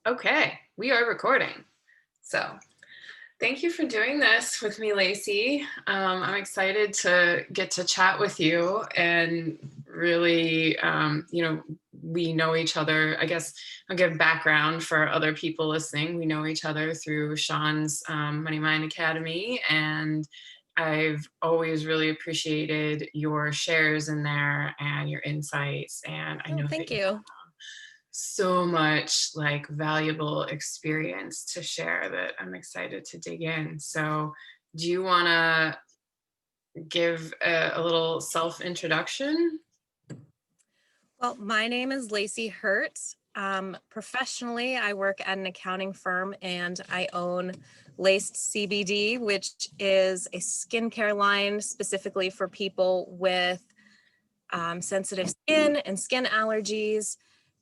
Okay, we are recording. So, thank you for doing this with me, Lacy. I'm excited to get to chat with you and really, we know each other. I guess I'll give background for other people listening. We know each other through Sean's Money Mind Academy, and I've always really appreciated your shares in there and your insights. And I Oh, know that thank you you. so much like valuable experience to share that I'm excited to dig in. So, do you want to give a little self introduction? Well, my name is Lacy Hert. Professionally, I work at an accounting firm and I own Laced CBD, which is a skincare line specifically for people with sensitive skin and skin allergies.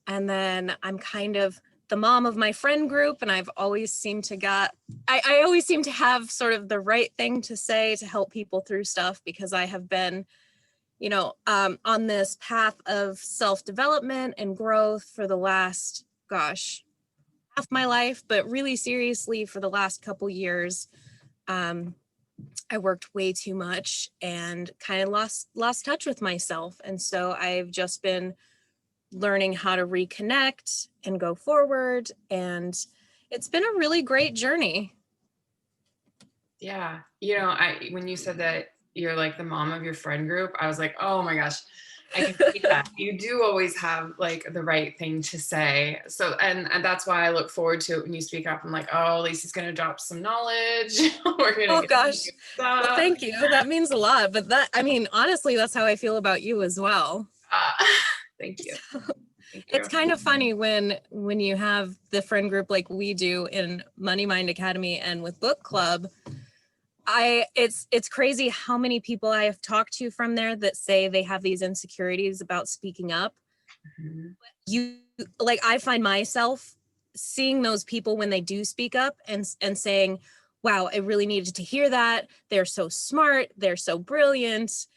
And then I'm kind of the mom of my friend group, and I've always seemed to I always seem to have sort of the right thing to say to help people through stuff because I have been on this path of self-development and growth for the last, half my life, but really seriously for the last couple years. I worked way too much and kind of lost touch with myself. And so I've just been learning how to reconnect and go forward. And it's been a really great journey. Yeah. I when you said that you're like the mom of your friend group, I was like, oh my gosh, I can see that. You do always have like the right thing to say. So and that's why I look forward to it when you speak up. I'm like, oh, Lacey's gonna drop some knowledge. We're gonna Oh get some gosh. new Well, stuff. thank you. That means a lot. But honestly, that's how I feel about you as well. Uh, thank you. Thank It's you. kind of funny when you have the friend group like we do in Money Mind Academy and with book club. It's crazy how many people I have talked to from there that say they have these insecurities about speaking up. Mhm. You like I find myself seeing those people when they do speak up and saying, "Wow, I really needed to hear that. They're so smart, they're so brilliant."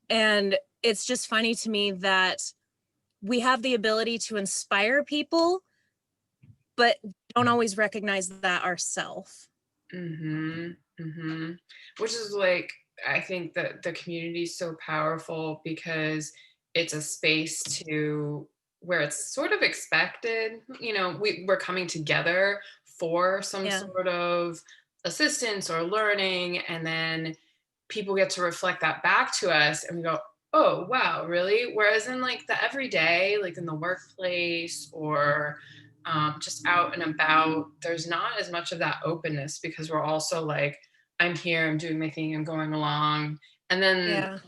And it's just funny to me that we have the ability to inspire people, but don't always recognize that ourselves. Mhm. Mhm. Which is like I think that the community is so powerful because it's a space to where it's sort of expected, we're coming together for some Yeah. sort of assistance or learning, and then people get to reflect that back to us and we go, oh wow, really? Whereas in like the everyday, like in the workplace or just out and about, there's not as much of that openness because we're also like, I'm here, I'm doing my thing, I'm going along. And then Yeah.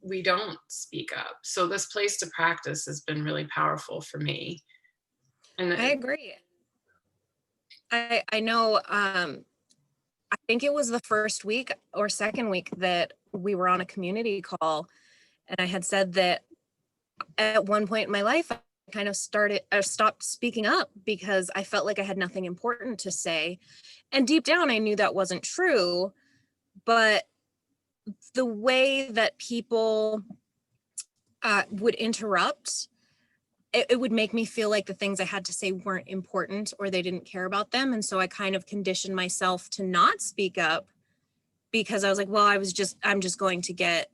we don't speak up. So this place to practice has been really powerful for me. I And agree. I know I think it was the first week or second week that we were on a community call, and I had said that at one point in my life I kind of stopped speaking up because I felt like I had nothing important to say. And deep down I knew that wasn't true, but the way that people would interrupt, it would make me feel like the things I had to say weren't important or they didn't care about them. And so I kind of conditioned myself to not speak up because I was like, well, I'm just going to get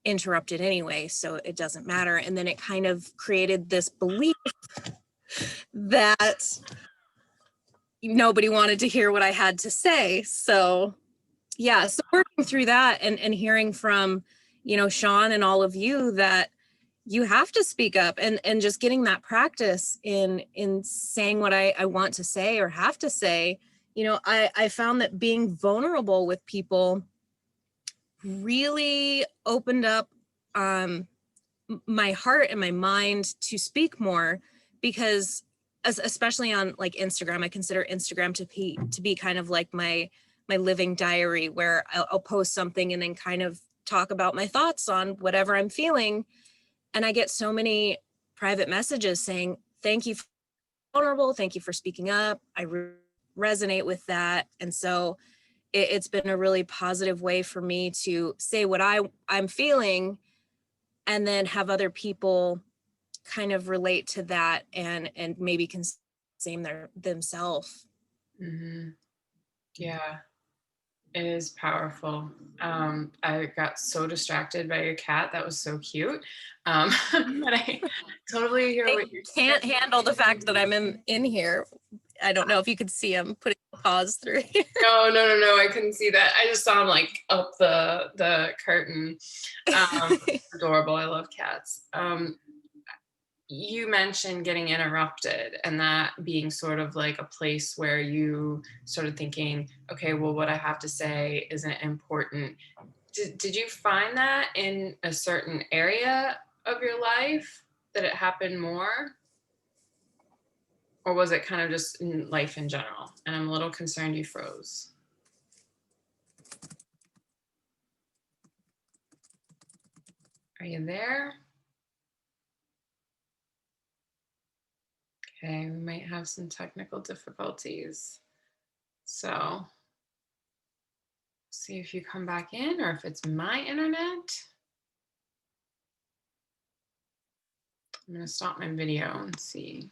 interrupted anyway, so it doesn't matter. And then it kind of created this belief that nobody wanted to hear what I had to say. So yeah, so working through that and hearing from, Sean and all of you that you have to speak up and just getting that practice in saying what I want to say or have to say. I found that being vulnerable with people really opened up um, my heart and my mind to speak more because especially on like Instagram, I consider Instagram to be kind of like my living diary where I'll post something and then kind of talk about my thoughts on whatever I'm feeling. And I get so many private messages saying, thank you for being vulnerable. Thank you for speaking up. I resonate with that. And so it's been a really positive way for me to say what I'm feeling and then have other people kind of relate to that and maybe consider same themselves. Mm-hmm. Yeah, it is powerful. I got so distracted by your cat. That was so cute. But I totally hear They what you're can't saying. handle the fact that I'm in here. I don't know if you could see him putting paws through here. No. I couldn't see that. I just saw him like up the curtain. Adorable. I love cats. You mentioned getting interrupted and that being sort of like a place where you started thinking, okay, well, what I have to say isn't important. Did you find that in a certain area of your life that it happened more? Or was it kind of just in life in general? And I'm a little concerned you froze. Are you there? Okay, we might have some technical difficulties. So see if you come back in or if it's my internet. I'm going to stop my video and see.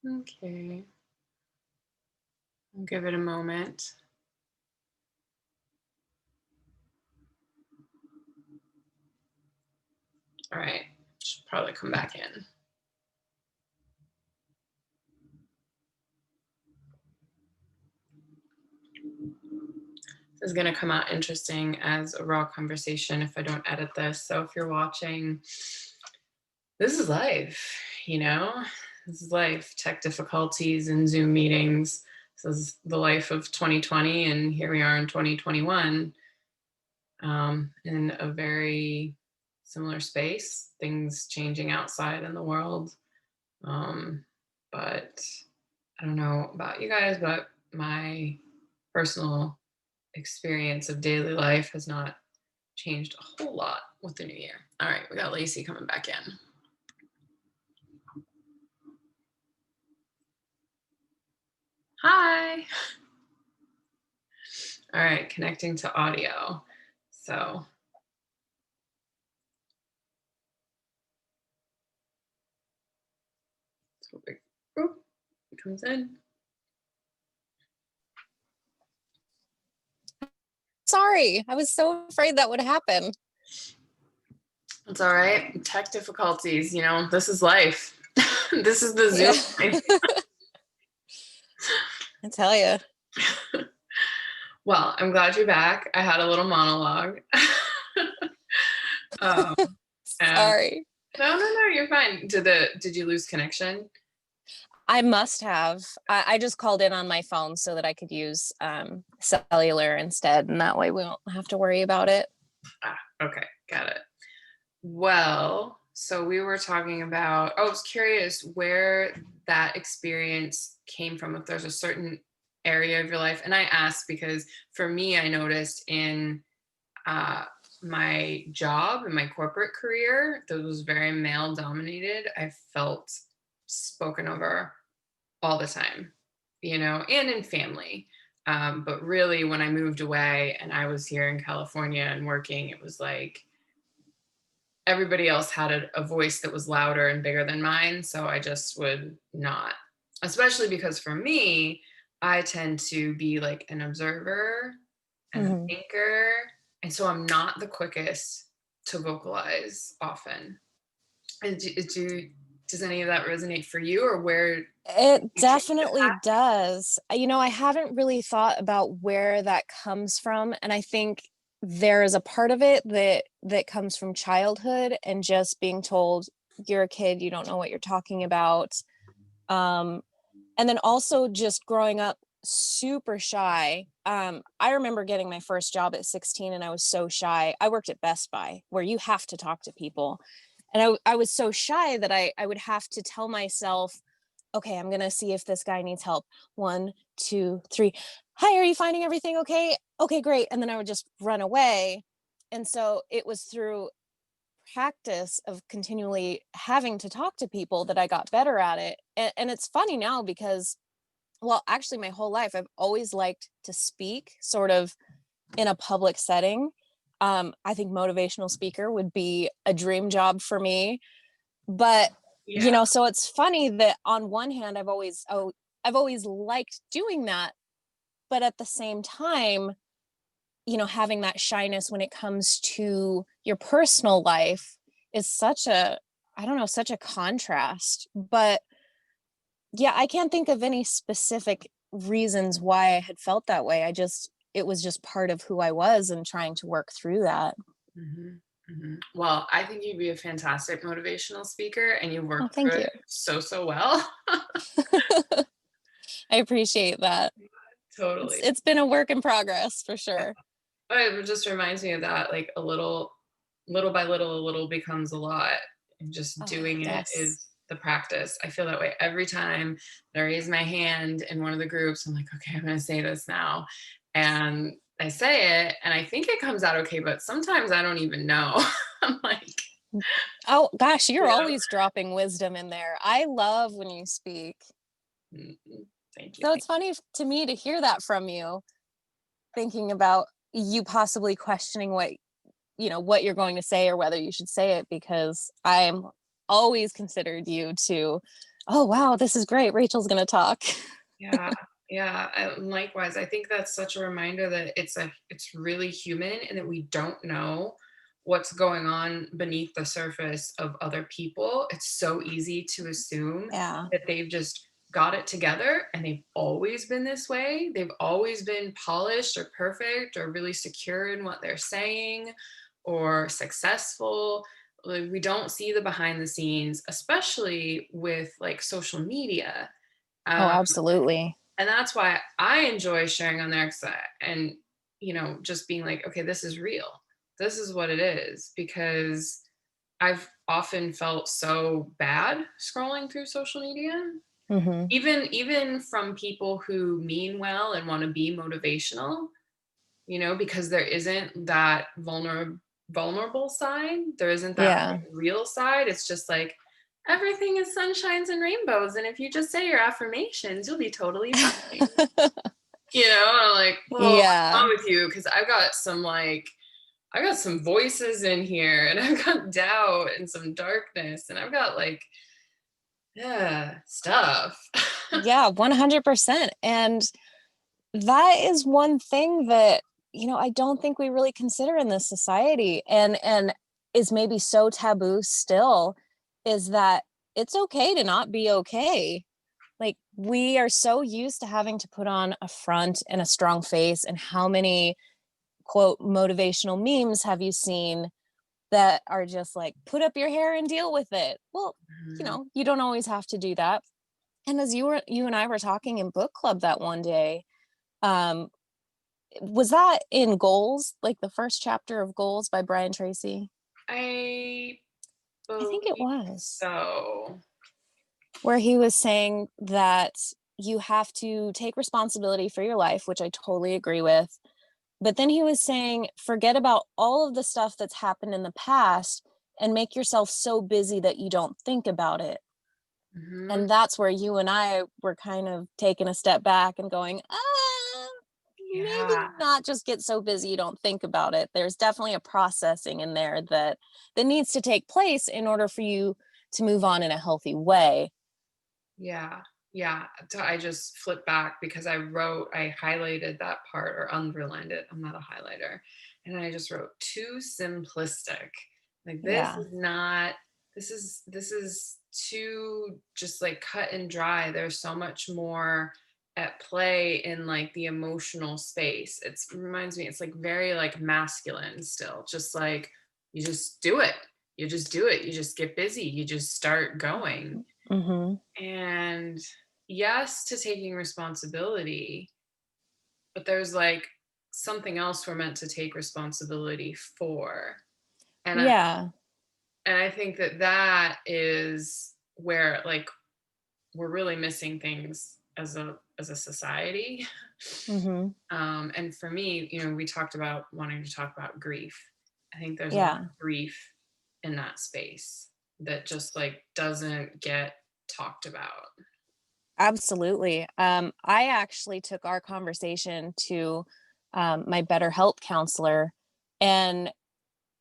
Okay. I'll give it a moment. All right. Should probably come back in. This is going to come out interesting as a raw conversation if I don't edit this. So if you're watching, this is life, you know? This is life. Tech difficulties and Zoom meetings. This is the life of 2020, and here we are in 2021 in a very similar space, things changing outside in the world. But I don't know about you guys, but my personal experience of daily life has not changed a whole lot with the new year. All right, we got Lacy coming back in. Hi. All right, connecting to audio. So it comes in. Sorry, I was so afraid that would happen. It's all right. Tech difficulties, you know, this is life. This is the Zoom. Yeah. I tell you. Well, I'm glad you're back. I had a little monologue. Sorry. No, you're fine. Did you lose connection? I must have. I just called in on my phone so that I could use cellular instead, and that way we don't have to worry about it. Okay, got it. Well, so we were talking about, I was curious where that experience came from, if there's a certain area of your life. And I asked because for me, I noticed in my job and my corporate career that was very male dominated, I felt spoken over all the time, you know, and in family. But really, when I moved away and I was here in California and working, it was like everybody else had a voice that was louder and bigger than mine. So I just would not, especially because for me, I tend to be like an observer and a thinker. And so I'm not the quickest to vocalize often. Does any of that resonate for you, or where? It definitely does. You know, I haven't really thought about where that comes from. And I think there is a part of it that comes from childhood and just being told, you're a kid, you don't know what you're talking about. And then also just growing up super shy. I remember getting my first job at 16 and I was so shy. I worked at Best Buy where you have to talk to people. And I was so shy that I would have to tell myself, okay, I'm going to see if this guy needs help. 1, 2, 3. Hi, are you finding everything okay? Okay, great. And then I would just run away. And so it was through practice of continually having to talk to people that I got better at it. And it's funny now because, well, actually my whole life, I've always liked to speak sort of in a public setting. I think motivational speaker would be a dream job for me. But, Yeah. so it's funny that on one hand, I've always liked doing that. But at the same time, having that shyness when it comes to your personal life is I don't know, such a contrast. But yeah, I can't think of any specific reasons why I had felt that way. It was just part of who I was and trying to work through that. Mhm, Well, I think you'd be a fantastic motivational speaker, and you work Oh, thank through you. it so well. I appreciate that. Totally. It's been a work in progress for sure. It just reminds me of that, like little by little, a little becomes a lot. And just Oh, doing it yes. is the practice. I feel that way every time I raise my hand in one of the groups. I'm like, okay, I'm going to say this now. And I say it, and I think it comes out okay, but sometimes I don't even know. I'm like, Oh gosh, you're you know, always dropping wisdom in there. I love when you speak. Thank you. So it's funny to me to hear that from you, thinking about you possibly questioning what you're going to say or whether you should say it, because I'm always considered you to, oh wow, this is great. Rachel's going to talk. Yeah, yeah. Likewise, I think that's such a reminder that it's really human, and that we don't know what's going on beneath the surface of other people. It's so easy to assume Yeah. that they've just got it together and they've always been this way. They've always been polished or perfect or really secure in what they're saying or successful. Like, we don't see the behind the scenes, especially with like social media. Oh, Um, absolutely. and that's why I enjoy sharing on there, and just being like, okay, this is real, this is what it is, because I've often felt so bad scrolling through social media, Hmm. even from people who mean well and want to be motivational, because there isn't that vulnerable side. There isn't that Yeah. like, real side. It's just like everything is sunshines and rainbows, and if you just say your affirmations, you'll be totally fine. I'm like, well, what's Yeah. wrong with you? Because I got some voices in here, and I've got doubt and some darkness, and I've got like, yeah, stuff. Yeah, 100%. And that is one thing that, I don't think we really consider in this society, and is maybe so taboo still, is that it's okay to not be okay. Like, we are so used to having to put on a front and a strong face, and how many quote motivational memes have you seen that are just like, put up your hair and deal with it? Well, Mhm. you don't always have to do that. And as you and I were talking in book club that one day, um, was that in Goals, like the first chapter of Goals by Brian Tracy? I I think it believe was, so. where he was saying that you have to take responsibility for your life, which I totally agree with. But then he was saying, forget about all of the stuff that's happened in the past and make yourself so busy that you don't think about it. Mhm. And that's where you and I were kind of taking a step back and going, maybe Yeah. not just get so busy you don't think about it. There's definitely a processing in there that needs to take place in order for you to move on in a healthy way. Yeah. Yeah. So I just flipped back because I highlighted that part or underlined it. I'm not a highlighter. And I just wrote too simplistic. Like, this Yeah. is not, this is too just like cut and dry. There's so much more at play in like the emotional space. It reminds me, it's like very like masculine still. Just like you just do it. You just do it. You just get busy. You just start going. Hmm. And yes to taking responsibility, but there's like something else we're meant to take responsibility for. And I, Yeah. and I think that that is where like we're really missing things as a society. Hmm. And for me, we talked about wanting to talk about grief. I think there's a lot Yeah. of grief in that space that just like doesn't get talked about. Absolutely. I actually took our conversation to my BetterHelp counselor, And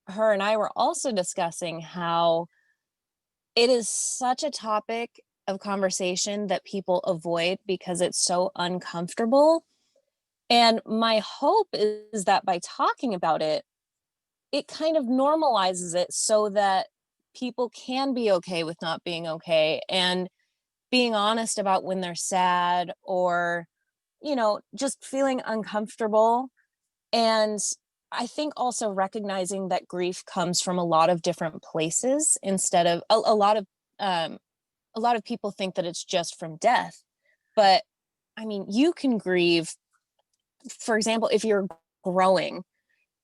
her and I were also discussing how it is such a topic of conversation that people avoid because it's so uncomfortable. And my hope is that by talking about it, it kind of normalizes it so that people can be okay with not being okay and being honest about when they're sad or, just feeling uncomfortable. And I think also recognizing that grief comes from a lot of different places instead of um, a lot of people think that it's just from death. But I mean, you can grieve, for example, if you're growing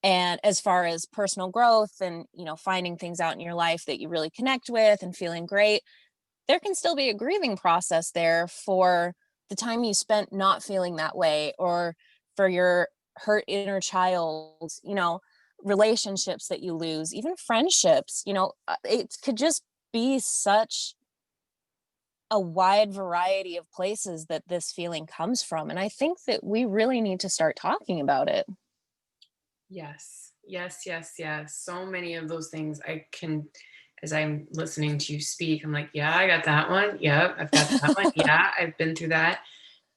and as far as personal growth and, finding things out in your life that you really connect with and feeling great, there can still be a grieving process there for the time you spent not feeling that way or for your hurt inner child, relationships that you lose, even friendships, it could just be such a wide variety of places that this feeling comes from. And I think that we really need to start talking about it. Yes. Yes, yes, yes. So many of those things I can, as I'm listening to you speak, I'm like, yeah, I got that one. Yep, I've got that one. Yeah, I've been through that.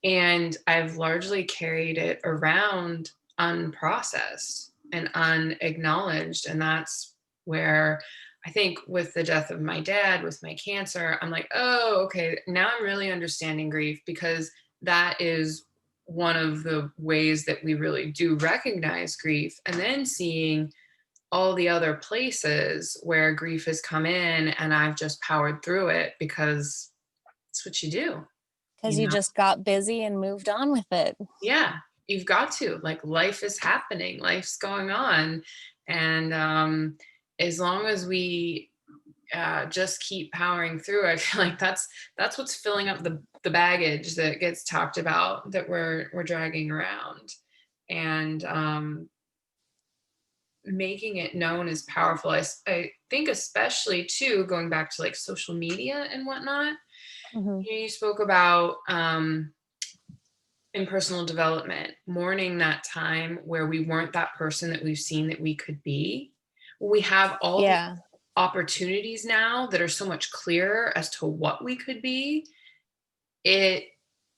And I've largely carried it around unprocessed and unacknowledged. And that's where I think with the death of my dad, with my cancer, I'm like, oh, okay, now I'm really understanding grief because that is one of the ways that we really do recognize grief. And then seeing all the other places where grief has come in and I've just powered through it because it's what you do, Because you you know? just got busy and moved on with it. Yeah, you've got to. Like life is happening, life's going on. And as long as we just keep powering through, I feel like that's what's filling up the baggage that gets talked about that we're dragging around. And making it known is powerful. I think especially too, going back to like social media and whatnot. Mhm. You spoke about in personal development, mourning that time where we weren't that person that we've seen that we could be. We have all the Yeah. opportunities now that are so much clearer as to what we could be. It,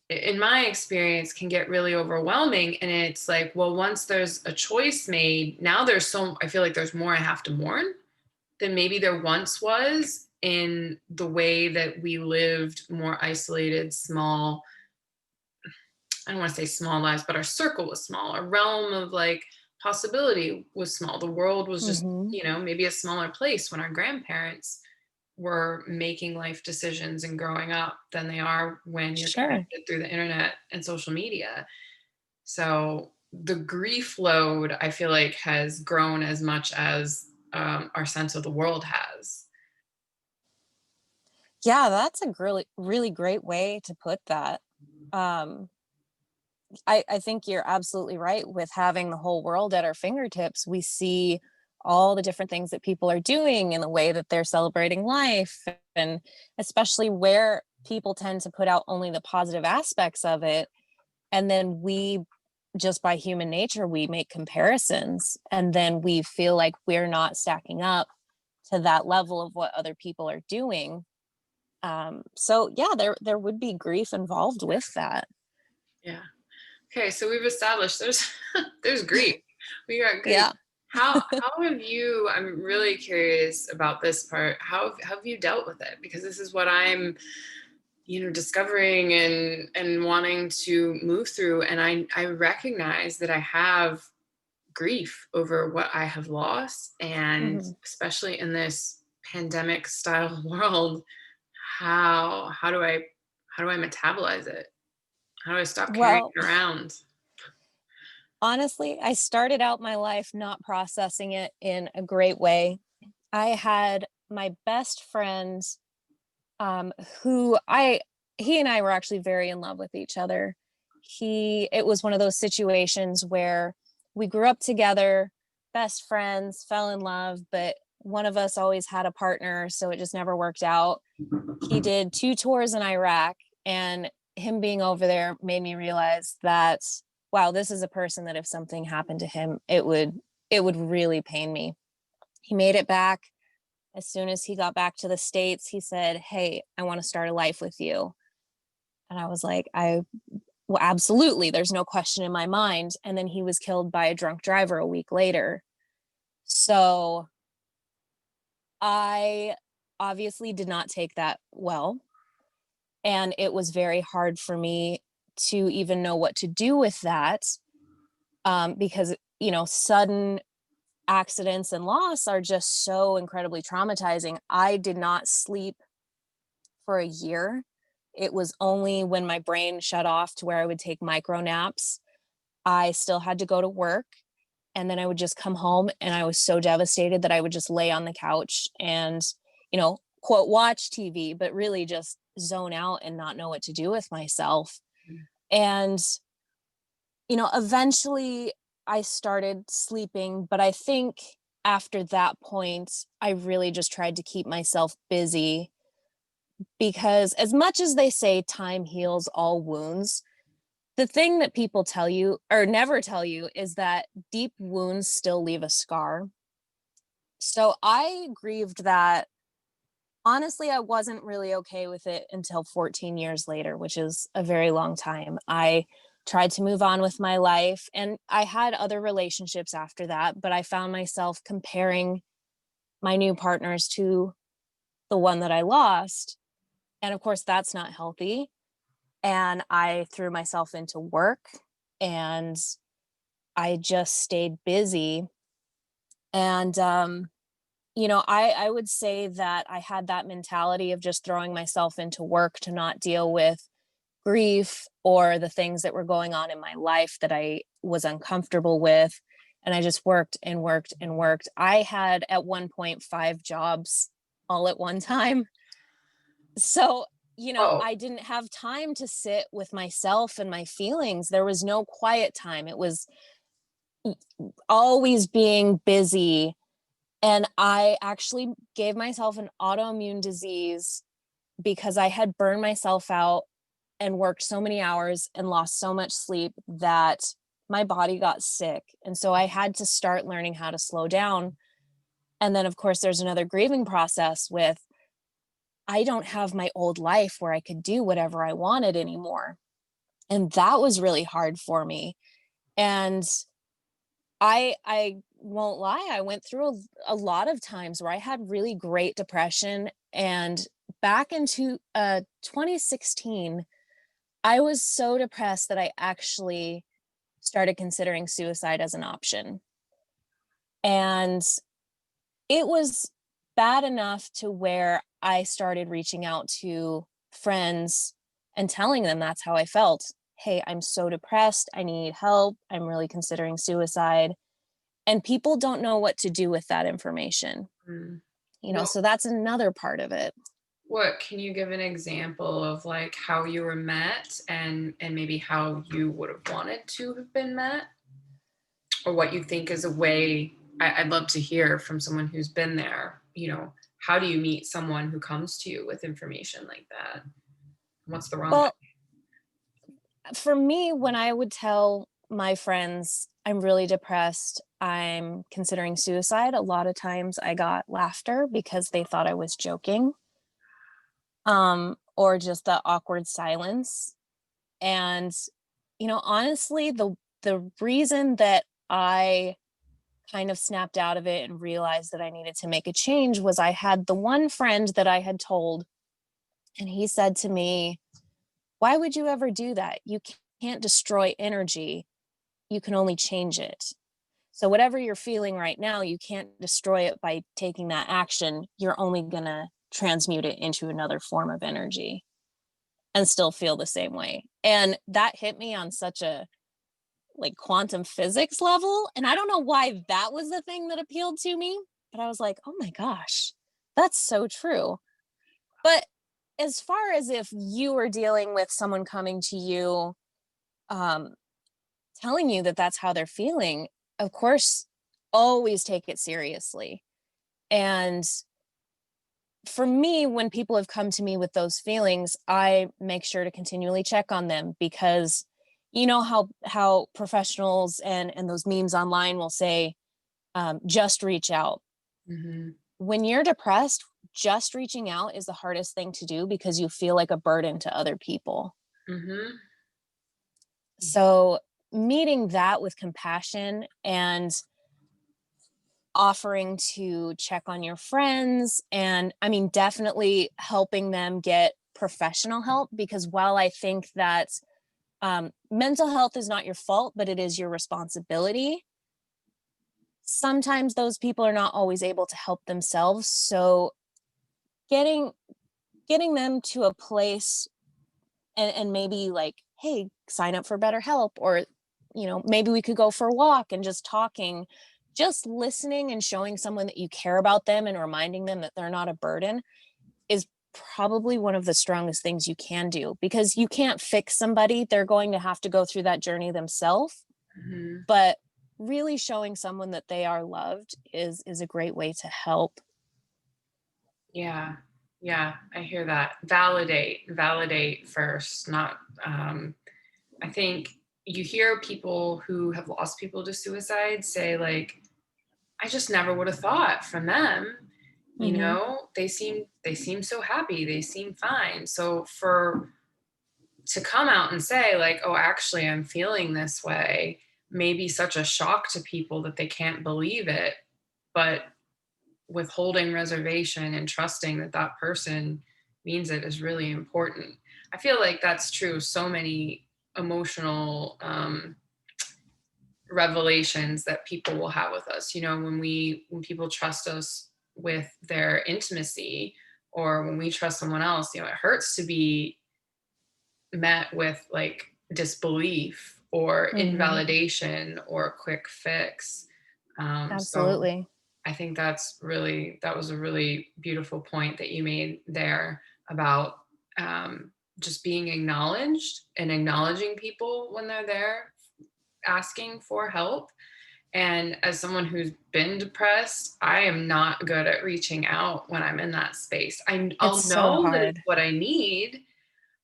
in my experience, can get really overwhelming. And it's like, well, once there's a choice made, now I feel like there's more I have to mourn than maybe there once was in the way that we lived more isolated, small, I don't want to say small lives, but our circle was small. Our realm of like possibility was small. The world was just, Mhm. maybe a smaller place when our grandparents were making life decisions and growing up than they are when you're Sure. connected through the internet and social media. So the grief load, I feel like, has grown as much as our sense of the world has. Yeah, that's a really, really great way to put that. Um, I think you're absolutely right with having the whole world at our fingertips. We see all the different things that people are doing and the way that they're celebrating life, and especially where people tend to put out only the positive aspects of it. And then we, just by human nature, we make comparisons and then we feel like we're not stacking up to that level of what other people are doing. So yeah, there would be grief involved with that. Yeah. Okay, so we've established there's there's grief. We got grief. Yeah. How have you, I'm really curious about this part. How have you dealt with it? Because this is what I'm, discovering and wanting to move through. And I recognize that I have grief over what I have lost. And Mhm. especially in this pandemic style world, how do I metabolize it? How do I stop carrying Well, it around? honestly, I started out my life not processing it in a great way. I had my best friend, um, who I he and I were actually very in love with each other. It was one of those situations where we grew up together, best friends, fell in love, but one of us always had a partner, so it just never worked out. He did 2 tours in Iraq, and him being over there made me realize that, wow, this is a person that if something happened to him, it would it would really pain me. He made it back. As soon as he got back to the States, he said, "Hey, I want to start a life with you." And I was like, well, absolutely. There's no question in my mind. And then he was killed by a drunk driver a week later. So I obviously did not take that well. And it was very hard for me to even know what to do with that, because, sudden accidents and loss are just so incredibly traumatizing. I did not sleep for a year. It was only when my brain shut off to where I would take micro naps. I still had to go to work. And then I would just come home and I was so devastated that I would just lay on the couch and, quote, watch TV, but really just zone out and not know what to do with myself. And, eventually I started sleeping, but I think after that point, I really just tried to keep myself busy because as much as they say time heals all wounds, the thing that people tell you or never tell you is that deep wounds still leave a scar. So I grieved that. Honestly, I wasn't really okay with it until 14 years later, which is a very long time. I tried to move on with my life and I had other relationships after that, but I found myself comparing my new partners to the one that I lost. And of course, that's not healthy. And I threw myself into work and I just stayed busy. And, I would say that I had that mentality of just throwing myself into work to not deal with grief or the things that were going on in my life that I was uncomfortable with. And I just worked and worked and worked. I had at one point 5 jobs all at one time. So, Oh, I didn't have time to sit with myself and my feelings. There was no quiet time. It was always being busy. And I actually gave myself an autoimmune disease because I had burned myself out and worked so many hours and lost so much sleep that my body got sick. And so I had to start learning how to slow down. And then, of course, there's another grieving process with I don't have my old life where I could do whatever I wanted anymore. And that was really hard for me. And I won't lie, I went through a lot of times where I had really great depression. And back into 2016, I was so depressed that I actually started considering suicide as an option. And it was bad enough to where I started reaching out to friends and telling them that's how I felt. Hey, I'm so depressed. I need help. I'm really considering suicide. And people don't know what to do with that information. mm. What So that's another part of it. what can you give an example of like how you were met and maybe how you would have wanted to have been met? Or what you think is a way I'd love to hear from someone who's been there, how do you meet someone who comes to you with information like that? What's the wrong way? Well, for me, when I would tell my friends, I'm really depressed, I'm considering suicide, a lot of times I got laughter because they thought I was joking, or just the awkward silence. And, honestly, the reason that I kind of snapped out of it and realized that I needed to make a change was I had the one friend that I had told, and he said to me, "Why would you ever do that? You can't destroy energy, you can only change it. So, whatever you're feeling right now, you can't destroy it by taking that action. You're only going to transmute it into another form of energy and still feel the same way." And that hit me on such a like quantum physics level. And I don't know why that was the thing that appealed to me, but I was like, oh my gosh, that's so true. But as far as if you were dealing with someone coming to you, um, telling you that that's how they're feeling, of course, always take it seriously. And for me, when people have come to me with those feelings, I make sure to continually check on them because you know how professionals and those memes online will say just reach out. Mhm. When you're depressed, just reaching out is the hardest thing to do because you feel like a burden to other people. Mhm. So, meeting that with compassion and offering to check on your friends, and I mean, definitely helping them get professional help, because while I think that mental health is not your fault, but it is your responsibility, sometimes those people are not always able to help themselves. So, getting getting them to a place, and maybe like, hey, sign up for BetterHelp, or maybe we could go for a walk, and just listening and showing someone that you care about them and reminding them that they're not a burden is probably one of the strongest things you can do, because you can't fix somebody. They're going to have to go through that journey themselves. Mhm. But really showing someone that they are loved is a great way to help. Yeah. Yeah, I hear that. Validate first, not I think you hear people who have lost people to suicide say like, I just never would have thought from them. Hmm. They seem so happy. They seem fine. So for to come out and say like, oh, actually I'm feeling this way, may be such a shock to people that they can't believe it. But withholding reservation and trusting that that person means it is really important. I feel like that's true. So many emotional revelations that people will have with us. When people trust us with their intimacy, or when we trust someone else, it hurts to be met with like disbelief or Hmm. invalidation or a quick fix. So Absolutely. I think that was a really beautiful point that you made there about just being acknowledged and acknowledging people when they're there asking for help. And as someone who's been depressed, I am not good at reaching out when I'm in that space. It's I'll so know that it's hard. what I need,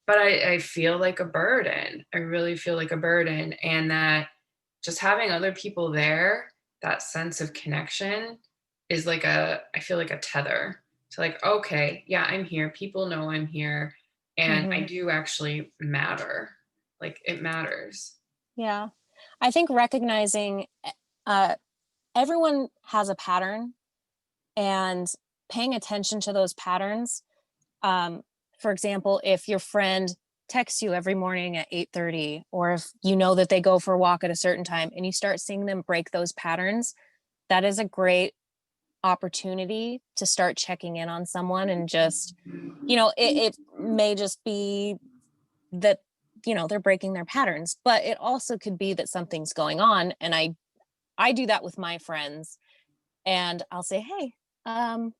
but I feel like a burden. I really feel like a burden. And that just having other people there, that sense of connection is like I feel like a tether to like, okay, yeah, I'm here. People know I'm here. And I Hmm. do actually matter. Like it matters. Yeah. I think recognizing uh, everyone has a pattern, and paying attention to those patterns. Um, for example, if your friend texts you every morning at 8:30, or if you know that they go for a walk at a certain time and you start seeing them break those patterns, that is a great opportunity to start checking in on someone. And just, it may just be that, they're breaking their patterns, but it also could be that something's going on. And I do that with my friends, and I'll say, hey, um,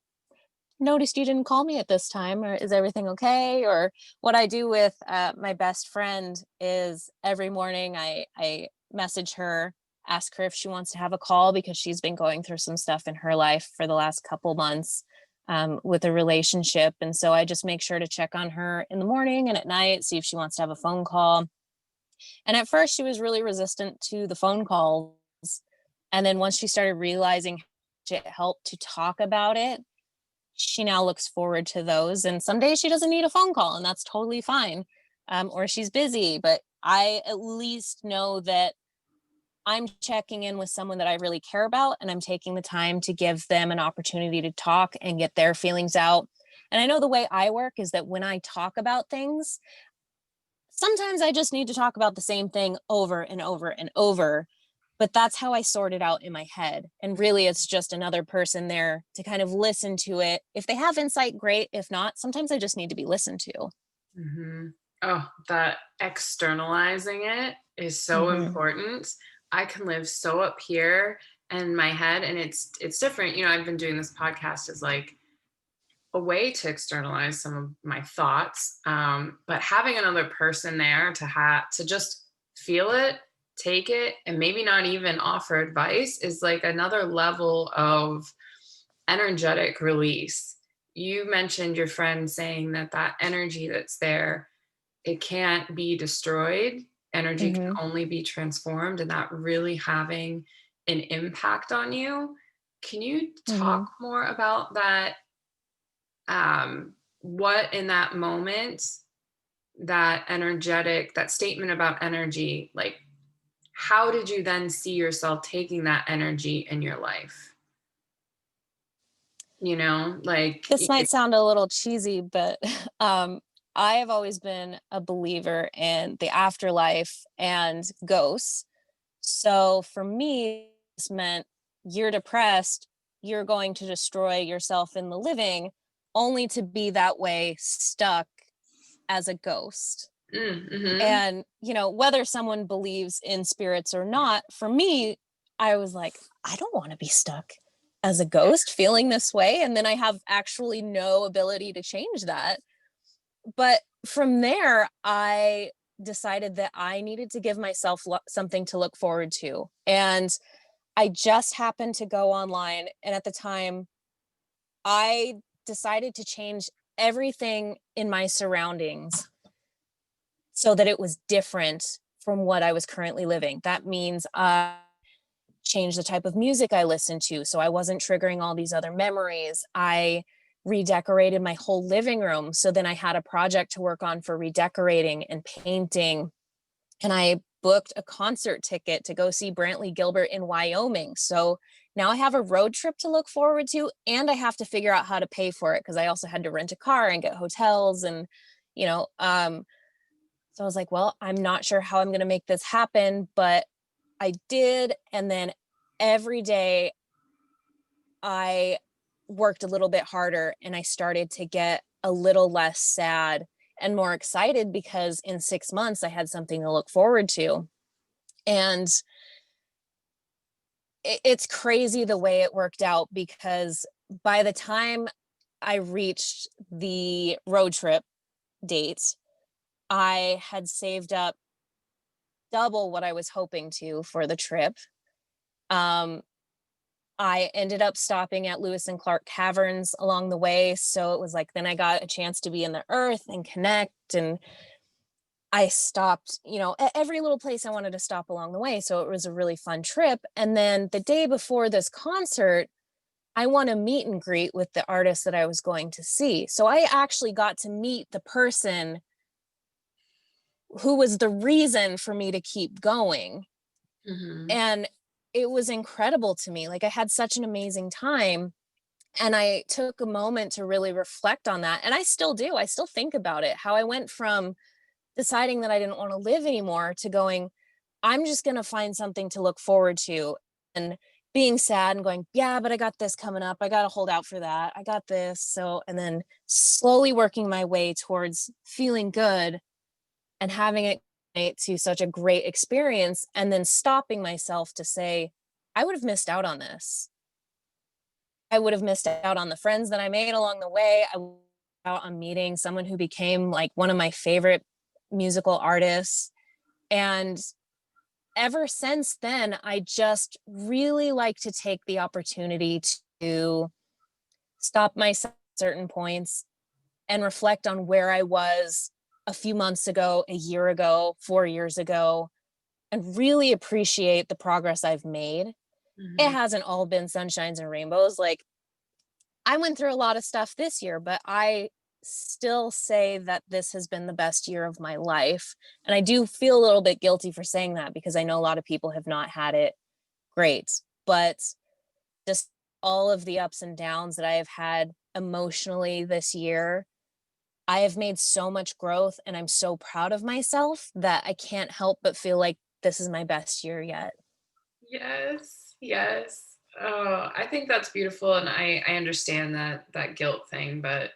noticed you didn't call me at this time, or is everything okay? Or what I do with my best friend is every morning I message her, ask her if she wants to have a call, because she's been going through some stuff in her life for the last couple months with a relationship. And so I just make sure to check on her in the morning and at night, see if she wants to have a phone call. And at first she was really resistant to the phone calls. And then once she started realizing it helped to talk about it, she now looks forward to those. And some days she doesn't need a phone call, and that's totally fine. Or she's busy, but I at least know that I'm checking in with someone that I really care about, and I'm taking the time to give them an opportunity to talk and get their feelings out. And I know the way I work is that when I talk about things, sometimes I just need to talk about the same thing over and over and over, but that's how I sort it out in my head. And really, it's just another person there to kind of listen to it. If they have insight, great. If not, sometimes I just need to be listened to. Mhm. Oh, that externalizing it is so Hmm. important. I can live so up here in my head, and it's different. I've been doing this podcast as like a way to externalize some of my thoughts. But having another person there to just feel it, take it, and maybe not even offer advice is like another level of energetic release. You mentioned your friend saying that that energy that's there, it can't be destroyed. Energy can Hmm. only be transformed, and that really having an impact on you. Can you talk Hmm. more about that? What in that moment, that energetic, that statement about energy, like how did you then see yourself taking that energy in your life? You know, like This might sound a little cheesy, but I have always been a believer in the afterlife and ghosts. So for me, this meant you're depressed, you're going to destroy yourself in the living, only to be that way stuck as a ghost. mm-hmm. And, whether someone believes in spirits or not, for me, I was like, I don't want to be stuck as a ghost feeling this way. And then I have actually no ability to change that. But from there, I decided that I needed to give myself something to look forward to. And I just happened to go online. And at the time, I decided to change everything in my surroundings so that it was different from what I was currently living. That means I changed the type of music I listened to so I wasn't triggering all these other memories. I redecorated my whole living room. So then I had a project to work on for redecorating and painting. And I booked a concert ticket to go see Brantley Gilbert in Wyoming. So now I have a road trip to look forward to, and I have to figure out how to pay for it because I also had to rent a car and get hotels and, you know, um, so I was like, well, I'm not sure how I'm going to make this happen, but I did. And then every day I worked a little bit harder and I started to get a little less sad and more excited because in 6 months I had something to look forward to. And it's crazy the way it worked out because by the time I reached the road trip date, I had saved up double what I was hoping to for the trip. Um, I ended up stopping at Lewis and Clark Caverns along the way. So it was like, then I got a chance to be in the earth and connect. And I stopped, at every little place I wanted to stop along the way. So it was a really fun trip. And then the day before this concert, I won a meet and greet with the artist that I was going to see. So I actually got to meet the person who was the reason for me to keep going. Mm-hmm. And it was incredible to me. Like I had such an amazing time. And I took a moment to really reflect on that. And I still do. I still think about it. How I went from deciding that I didn't want to live anymore to going, I'm just going to find something to look forward to. And being sad and going, yeah, but I got this coming up. I got to hold out for that. I got this. So, and then slowly working my way towards feeling good and having it to such a great experience. And then stopping myself to say, I would have missed out on this. I would have missed out on the friends that I made along the way. I would out on meeting someone who became like one of my favorite musical artists. And ever since then, I just really like to take the opportunity to stop myself at certain points and reflect on where I was a few months ago, a year ago, 4 years ago, and really appreciate the progress I've made. It Mm-hmm. hasn't all been sunshines and rainbows. Like I went through a lot of stuff this year, but I still say that this has been the best year of my life. And I do feel a little bit guilty for saying that because I know a lot of people have not had it great. But just all of the ups and downs that I have had emotionally this year, I have made so much growth and I'm so proud of myself that I can't help but feel like this is my best year yet. Yes, yes. Oh, I think that's beautiful, and I understand that guilt thing, but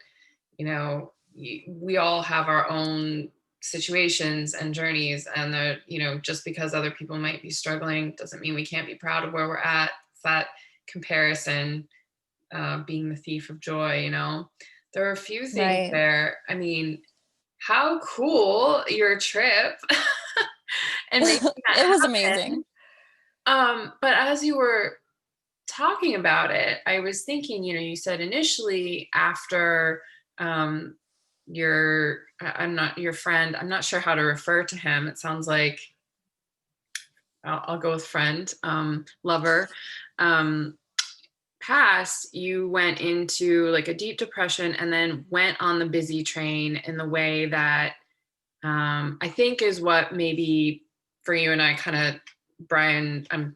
we all have our own situations and journeys, and just because other people might be struggling doesn't mean we can't be proud of where we're at. It's that comparison, being the thief of joy. There are a few things Right. there. I mean, how cool your trip and making that It was happen. amazing. But as you were talking about it, I was thinking, you said initially after um, I'm not your friend, I'm not sure how to refer to him. It sounds like I'll go with friend, lover, um, passed, you went into like a deep depression and then went on the busy train in the way that I think is what maybe for you and I kind of, Brian, I'm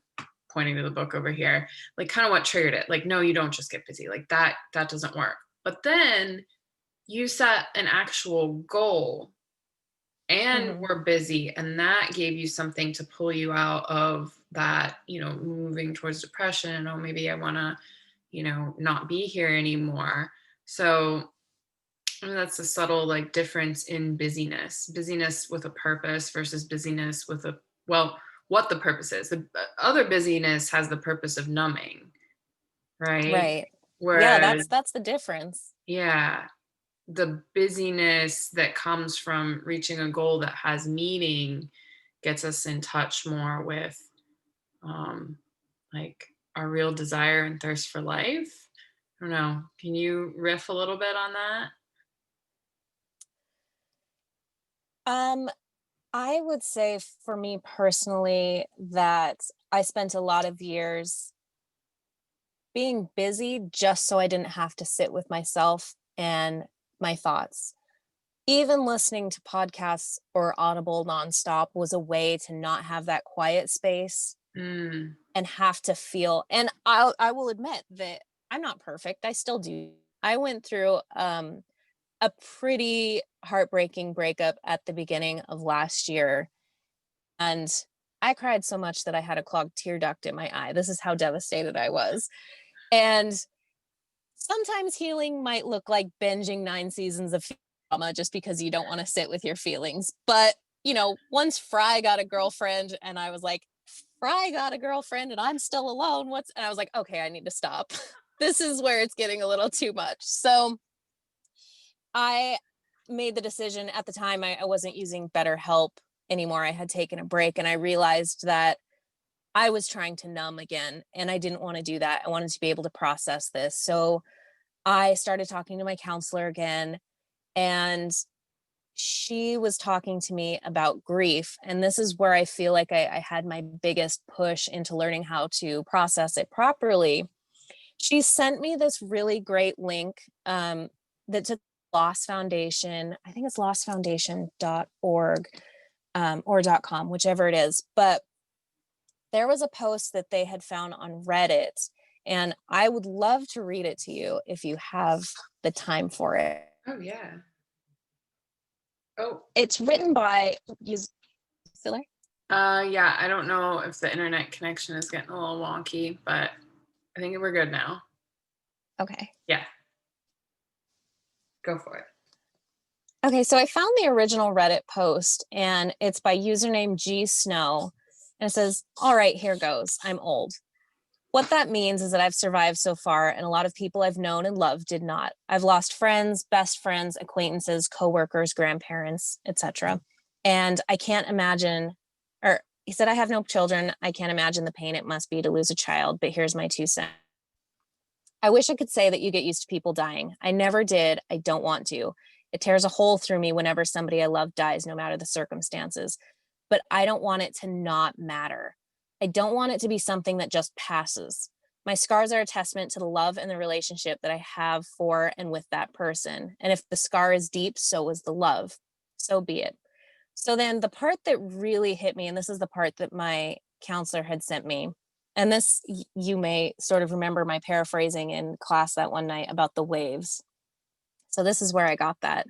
pointing to the book over here, like kind of what triggered it. Like, no, you don't just get busy. Like that doesn't work. But then you set an actual goal and Mhm. were busy, and that gave you something to pull you out of that, moving towards depression. Oh, maybe I want to, not be here anymore. So I mean, that's a subtle like difference in busyness with a purpose versus busyness with a, well, what the purpose is. The other busyness has the purpose of numbing, right? Right. Yeah, Whereas, that's the difference. yeah, the busyness that comes from reaching a goal that has meaning gets us in touch more with um like our real desire and thirst for life. I don't know. Can you riff a little bit on that? Um, I would say for me personally that I spent a lot of years being busy just so I didn't have to sit with myself and my thoughts. Even listening to podcasts or Audible nonstop was a way to not have that quiet space Mm, and have to feel. And I will admit that I'm not perfect. I still do. I went through a pretty heartbreaking breakup at the beginning of last year, and I cried so much that I had a clogged tear duct in my eye. This is how devastated I was. And sometimes healing might look like binging 9 seasons of drama just because you don't want to sit with your feelings. But, once Fry got a girlfriend and I was like, Fry got a girlfriend and I'm still alone. And I was like, okay, I need to stop. This is where it's getting a little too much. So I made the decision at the time. I wasn't using BetterHelp anymore. I had taken a break and I realized that I was trying to numb again and I didn't want to do that. I wanted to be able to process this. So I started talking to my counselor again, and she was talking to me about grief. And this is where I feel like I had my biggest push into learning how to process it properly. She sent me this really great link that took Lost Foundation. I think it's lostfoundation.org or .com, whichever it is. But there was a post that they had found on Reddit, and I would love to read it to you if you have the time for it. oh yeah. Oh, It's written by use filler. yeah, I don't know if the internet connection is getting a little wonky, but I think we're good now. Okay. Yeah, go for it. Okay, so I found the original Reddit post and it's by username G Snow. And it says, "All right, here goes. I'm old. What that means is that I've survived so far, and a lot of people I've known and loved did not. I've lost friends, best friends, acquaintances, coworkers, grandparents, etc. And I can't imagine, or he said, I have no children. I can't imagine the pain it must be to lose a child, but here's my 2 cents. I wish I could say that you get used to people dying. I never did. I don't want to. It tears a hole through me whenever somebody I love dies, no matter the circumstances. But I don't want it to not matter. I don't want it to be something that just passes. My scars are a testament to the love and the relationship that I have for and with that person. And if the scar is deep, so is the love. So be it." So then the part that really hit me, and this is the part that my counselor had sent me, and this you may sort of remember my paraphrasing in class that one night about the waves. So this is where I got that.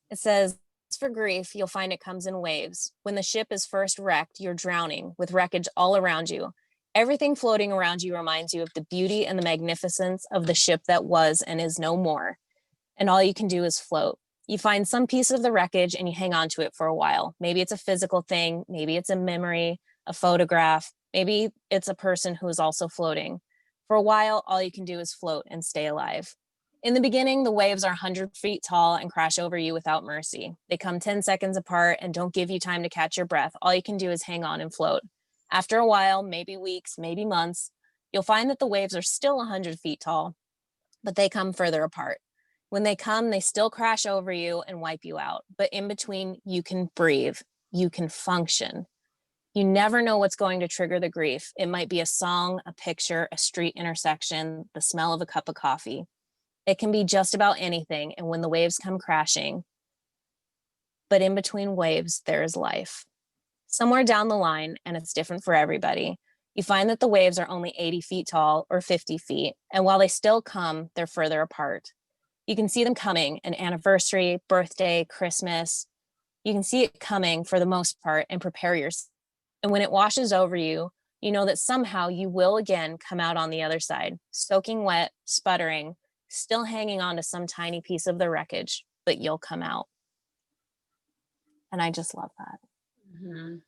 It says, "For grief, you'll find it comes in waves. When the ship is first wrecked, you're drowning with wreckage all around you. Everything floating around you reminds you of the beauty and the magnificence of the ship that was and is no more. And all you can do is float. You find some piece of the wreckage and you hang on to it for a while. Maybe it's a physical thing, maybe it's a memory, a photograph, maybe it's a person who is also floating. For a while, all you can do is float and stay alive. In the beginning, the waves are 100 feet tall and crash over you without mercy. They come 10 seconds apart and don't give you time to catch your breath. All you can do is hang on and float. After a while, maybe weeks, maybe months, you'll find that the waves are still 100 feet tall, but they come further apart. When they come, they still crash over you and wipe you out. But in between, you can breathe, you can function. You never know what's going to trigger the grief. It might be a song, a picture, a street intersection, the smell of a cup of coffee. It can be just about anything. And when the waves come crashing, but in between waves, there is life. Somewhere down the line, and it's different for everybody, you find that the waves are only 80 feet tall or 50 feet. And while they still come, they're further apart. You can see them coming, an anniversary, birthday, Christmas. You can see it coming for the most part and prepare yourself. And when it washes over you, you know that somehow you will again come out on the other side, soaking wet, sputtering, still hanging on to some tiny piece of the wreckage, but you'll come out. And I just love that. Mhm.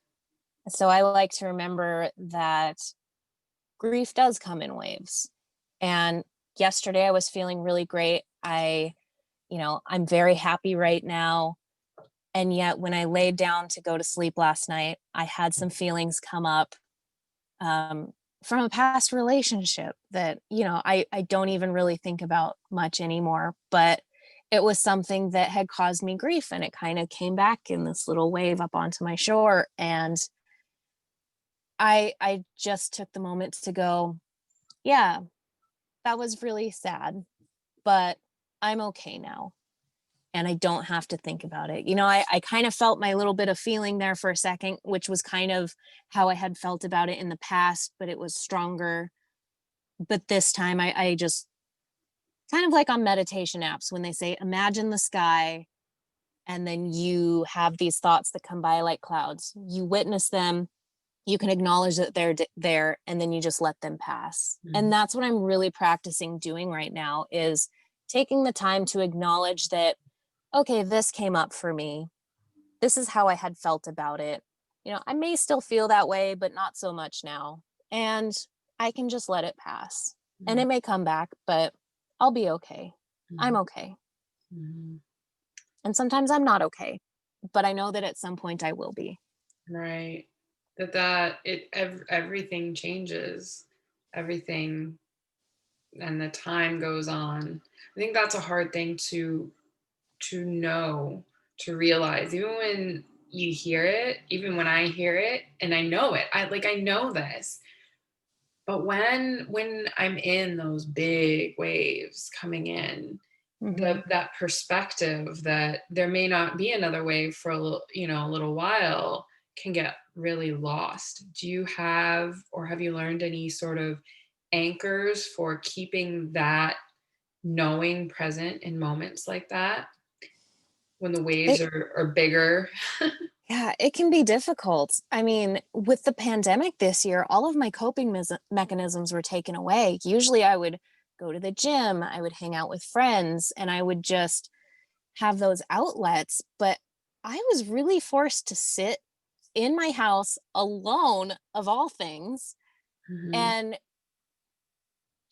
So I like to remember that grief does come in waves. And yesterday I was feeling really great. I'm very happy right now. And yet when I laid down to go to sleep last night, I had some feelings come up from a past relationship that, I don't even really think about much anymore. But it was something that had caused me grief, and it kind of came back in this little wave up onto my shore. And I just took the moment to go, yeah, that was really sad, but I'm okay now. And I don't have to think about it. I kind of felt my little bit of feeling there for a second, which was kind of how I had felt about it in the past, but it was stronger. But this time I just kind of like on meditation apps when they say, imagine the sky, and then you have these thoughts that come by like clouds. You witness them, you can acknowledge that they're there, and then you just let them pass. And Mhm. that's what I'm really practicing doing right now, is taking the time to acknowledge that, okay, this came up for me. This is how I had felt about it. I may still feel that way, but not so much now. And I can just let it pass. And Mhm. it may come back, but I'll be okay. I'm Mhm. okay. Mhm. And sometimes I'm not okay, but I know that at some point I will be. Right. Everything changes. Everything, and the time goes on. I think that's a hard thing to know, to realize, even when you hear it, even when I hear it and I know it. I know this. But when I'm in those big waves coming in, Hmm. that perspective that there may not be another wave for a little while can get really lost. Do you have, or have you learned any sort of anchors for keeping that knowing present in moments like that when the waves It, are bigger? yeah, it can be difficult. I mean, with the pandemic this year, all of my coping mechanisms were taken away. Usually I would go to the gym, I would hang out with friends, and I would just have those outlets. But I was really forced to sit in my house alone, of all things, Mhm. and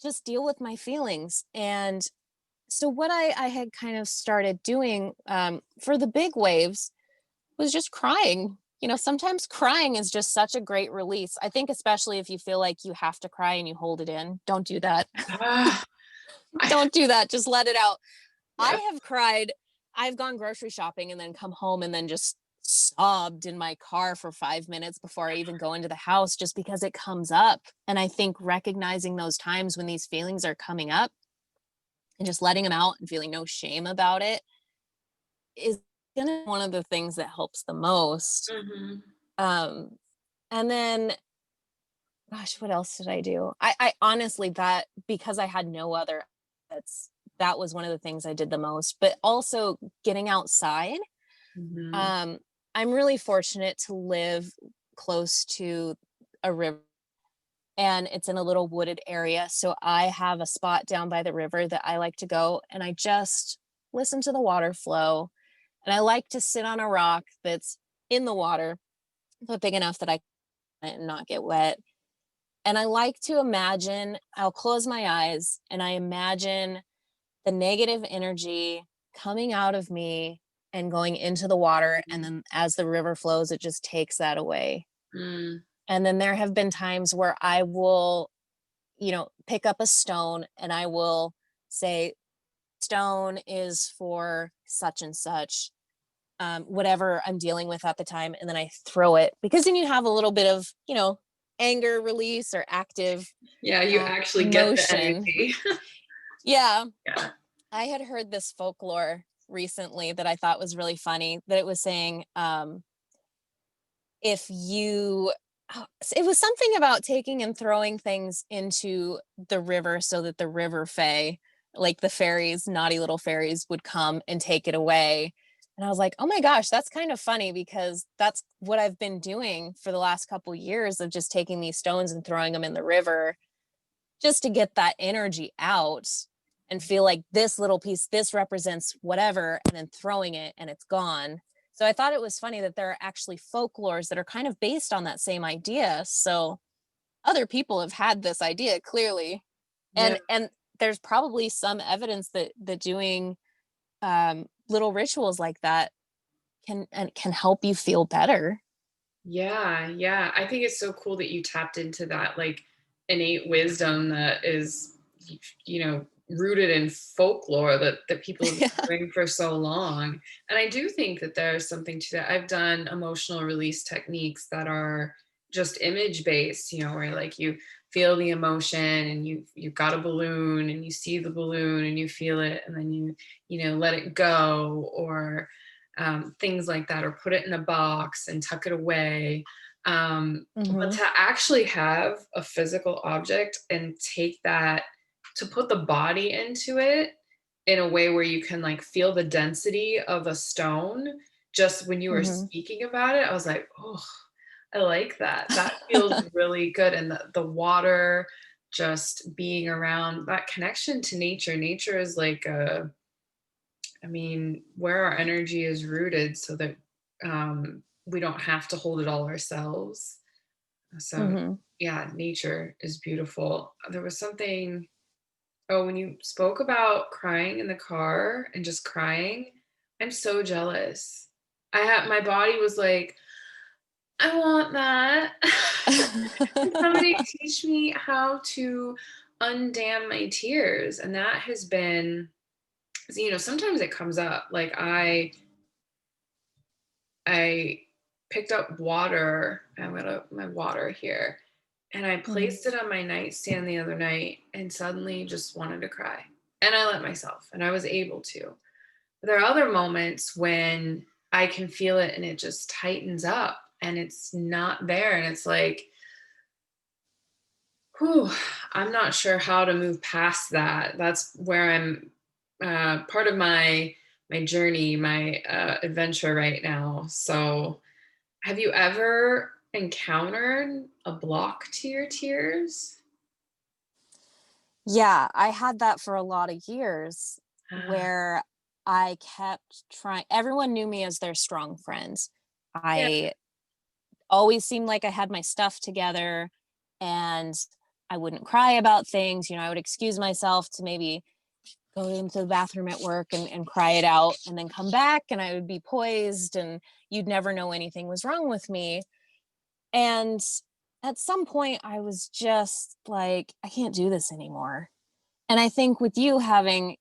just deal with my feelings. And so, what I had kind of started doing for the big waves was just crying. Sometimes crying is just such a great release. I think, especially if you feel like you have to cry and you hold it in, don't do that. Ah, I Don't do that. Just let it out. yeah. I have cried. I've gone grocery shopping and then come home and then just sobbed in my car for 5 minutes before I even go into the house, just because it comes up. And I think recognizing those times when these feelings are coming up and just letting them out and feeling no shame about it is gonna be one of the things that helps the most. Mhm. Um, and then, gosh, what else did I do? I honestly, that, because I had no other, that was one of the things I did the most. But also getting outside. Mhm. Um, I'm really fortunate to live close to a river, and it's in a little wooded area. So I have a spot down by the river that I like to go, and I just listen to the water flow. And I like to sit on a rock that's in the water, but big enough that I can not get wet. And I like to imagine, I'll close my eyes and I imagine the negative energy coming out of me and going into the water. And then as the river flows, it just takes that away. Mm. And then there have been times where I will, pick up a stone and I will say, stone is for such and such. whatever I'm dealing with at the time, and then I throw it, because then you have a little bit of, anger release or active Yeah, you actually get the emotion. energy. Yeah. Yeah. I had heard this folklore recently that I thought was really funny, that it was saying, if you it was something about taking and throwing things into the river so that the river fae, like the fairies, naughty little fairies, would come and take it away. And I was like, oh my gosh, that's kind of funny, because that's what I've been doing for the last couple years, of just taking these stones and throwing them in the river just to get that energy out and feel like this little piece, this represents whatever, and then throwing it and it's gone. So I thought it was funny that there are actually folklores that are kind of based on that same idea. So other people have had this idea, clearly. Yeah. And there's probably some evidence that doing little rituals like that can help you feel better. Yeah, yeah. I think it's so cool that you tapped into that like innate wisdom that is, rooted in folklore that people have been Yeah. doing for so long. And I do think that there's something to that. I've done emotional release techniques that are just image based, where like you feel the emotion and you've got a balloon and you see the balloon and you feel it and then let it go, or things like that, or put it in a box and tuck it away. But Hmm. to actually have a physical object and take that, to put the body into it in a way where you can like feel the density of a stone, just when you were Hmm. speaking about it, I was like, oh, I like that. That feels really good. And the water, just being around that connection to nature. Nature is like where our energy is rooted, so that we don't have to hold it all ourselves. So, Hmm. yeah, nature is beautiful. There was something, oh, when you spoke about crying in the car and just crying, I'm so jealous. My body was like, I want that. Can somebody teach me how to undam my tears? And that has been, sometimes it comes up. Like I picked up water. I've got my water here, and I Hmm. placed it on my nightstand the other night, and suddenly just wanted to cry. And I let myself, and I was able to. But there are other moments when I can feel it, and it just tightens up, and it's not there, and it's like, whew, I'm not sure how to move past that. That's where I'm, part of my journey, my adventure right now. So have you ever encountered a block to your tears? Yeah, I had that for a lot of years, Ah, where I kept trying. Everyone knew me as their strong friend. yeah. I always seemed like I had my stuff together, and I wouldn't cry about things. I would excuse myself to maybe go into the bathroom at work and cry it out, and then come back, and I would be poised, and you'd never know anything was wrong with me. And at some point, I was just like, I can't do this anymore. And I think with you having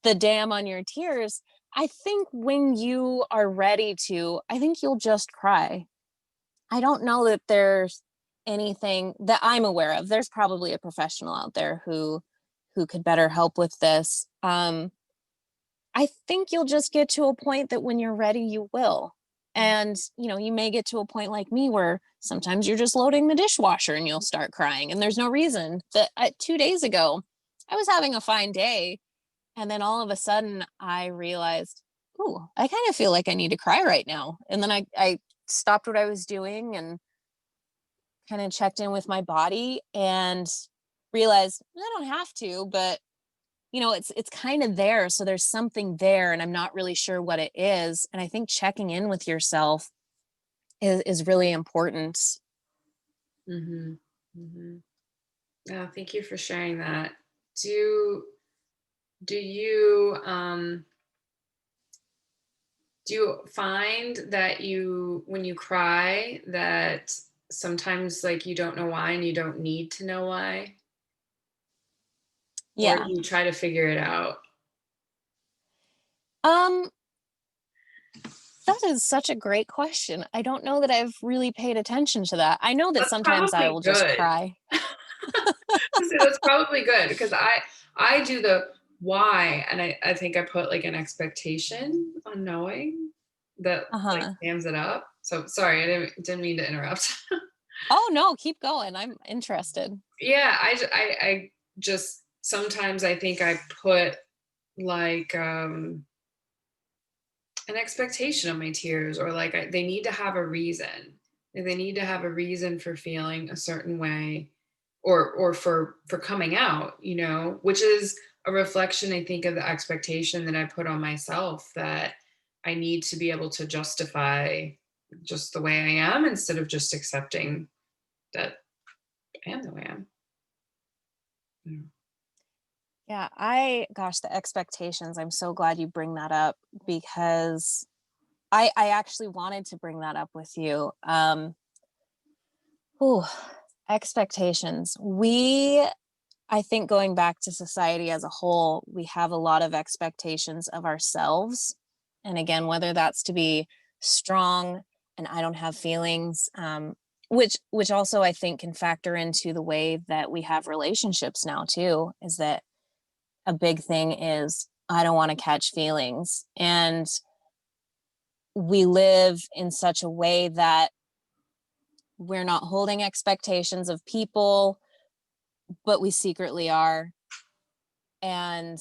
the dam on your tears, I think when you are ready to, I think you'll just cry. I don't know that there's anything that I'm aware of. There's probably a professional out there who could better help with this. I think you'll just get to a point that when you're ready, you will. And, you may get to a point like me where sometimes you're just loading the dishwasher and you'll start crying. And there's no reason that 2 days ago, I was having a fine day. And then all of a sudden I realized, ooh, I kind of feel like I need to cry right now. And then I stopped what I was doing and kind of checked in with my body and realized I don't have to, but it's kind of there. So there's something there, and I'm not really sure what it is. And I think checking in with yourself is really important. Mhm. Mhm. Yeah, thank you for sharing that. Do do you, do you find that when you cry, that sometimes, like, you don't know why and you don't need to know why? Or Yeah. you try to figure it out? Um, That is such a great question. I don't know that I've really paid attention to that. I know that That's sometimes I probably will just good. cry. So that's probably good because I do the why, and I think I put like an expectation on knowing that like Uh-huh. stands it up. So sorry, I didn't mean to interrupt. Oh, no, keep going. I'm interested. Yeah, I just sometimes I think I put like an expectation on my tears, or like they need to have a reason. They need to have a reason for feeling a certain way, or for coming out, which is a reflection, I think, of the expectation that I put on myself, that I need to be able to justify just the way I am instead of just accepting that I am the way I am. Mm. Yeah, gosh, the expectations. I'm so glad you bring that up because I actually wanted to bring that up with you. Ooh, expectations. I think going back to society as a whole, we have a lot of expectations of ourselves. And again, whether that's to be strong and I don't have feelings, which also I think can factor into the way that we have relationships now too, is that a big thing is I don't want to catch feelings. And we live in such a way that we're not holding expectations of people, but we secretly are. And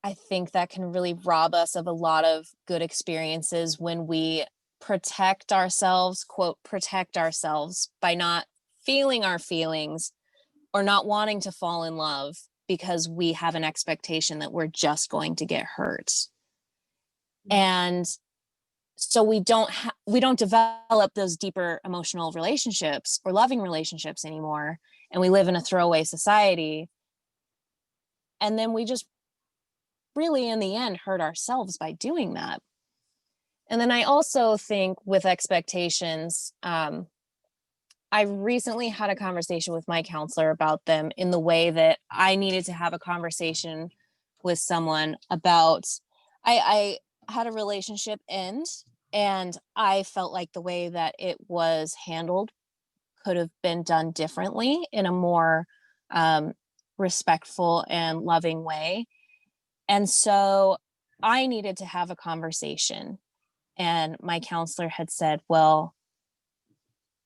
I think that can really rob us of a lot of good experiences when we protect ourselves, quote, protect ourselves by not feeling our feelings or not wanting to fall in love because we have an expectation that we're just going to get hurt. And so we don't develop those deeper emotional relationships or loving relationships anymore, and we live in a throwaway society, and then we just really in the end hurt ourselves by doing that. And then I also think with expectations, I recently had a conversation with my counselor about them in the way that I needed to have a conversation with someone about I had a relationship end, and I felt like the way that it was handled could have been done differently in a more um, respectful and loving way. And so I needed to have a conversation. And my counselor had said, well,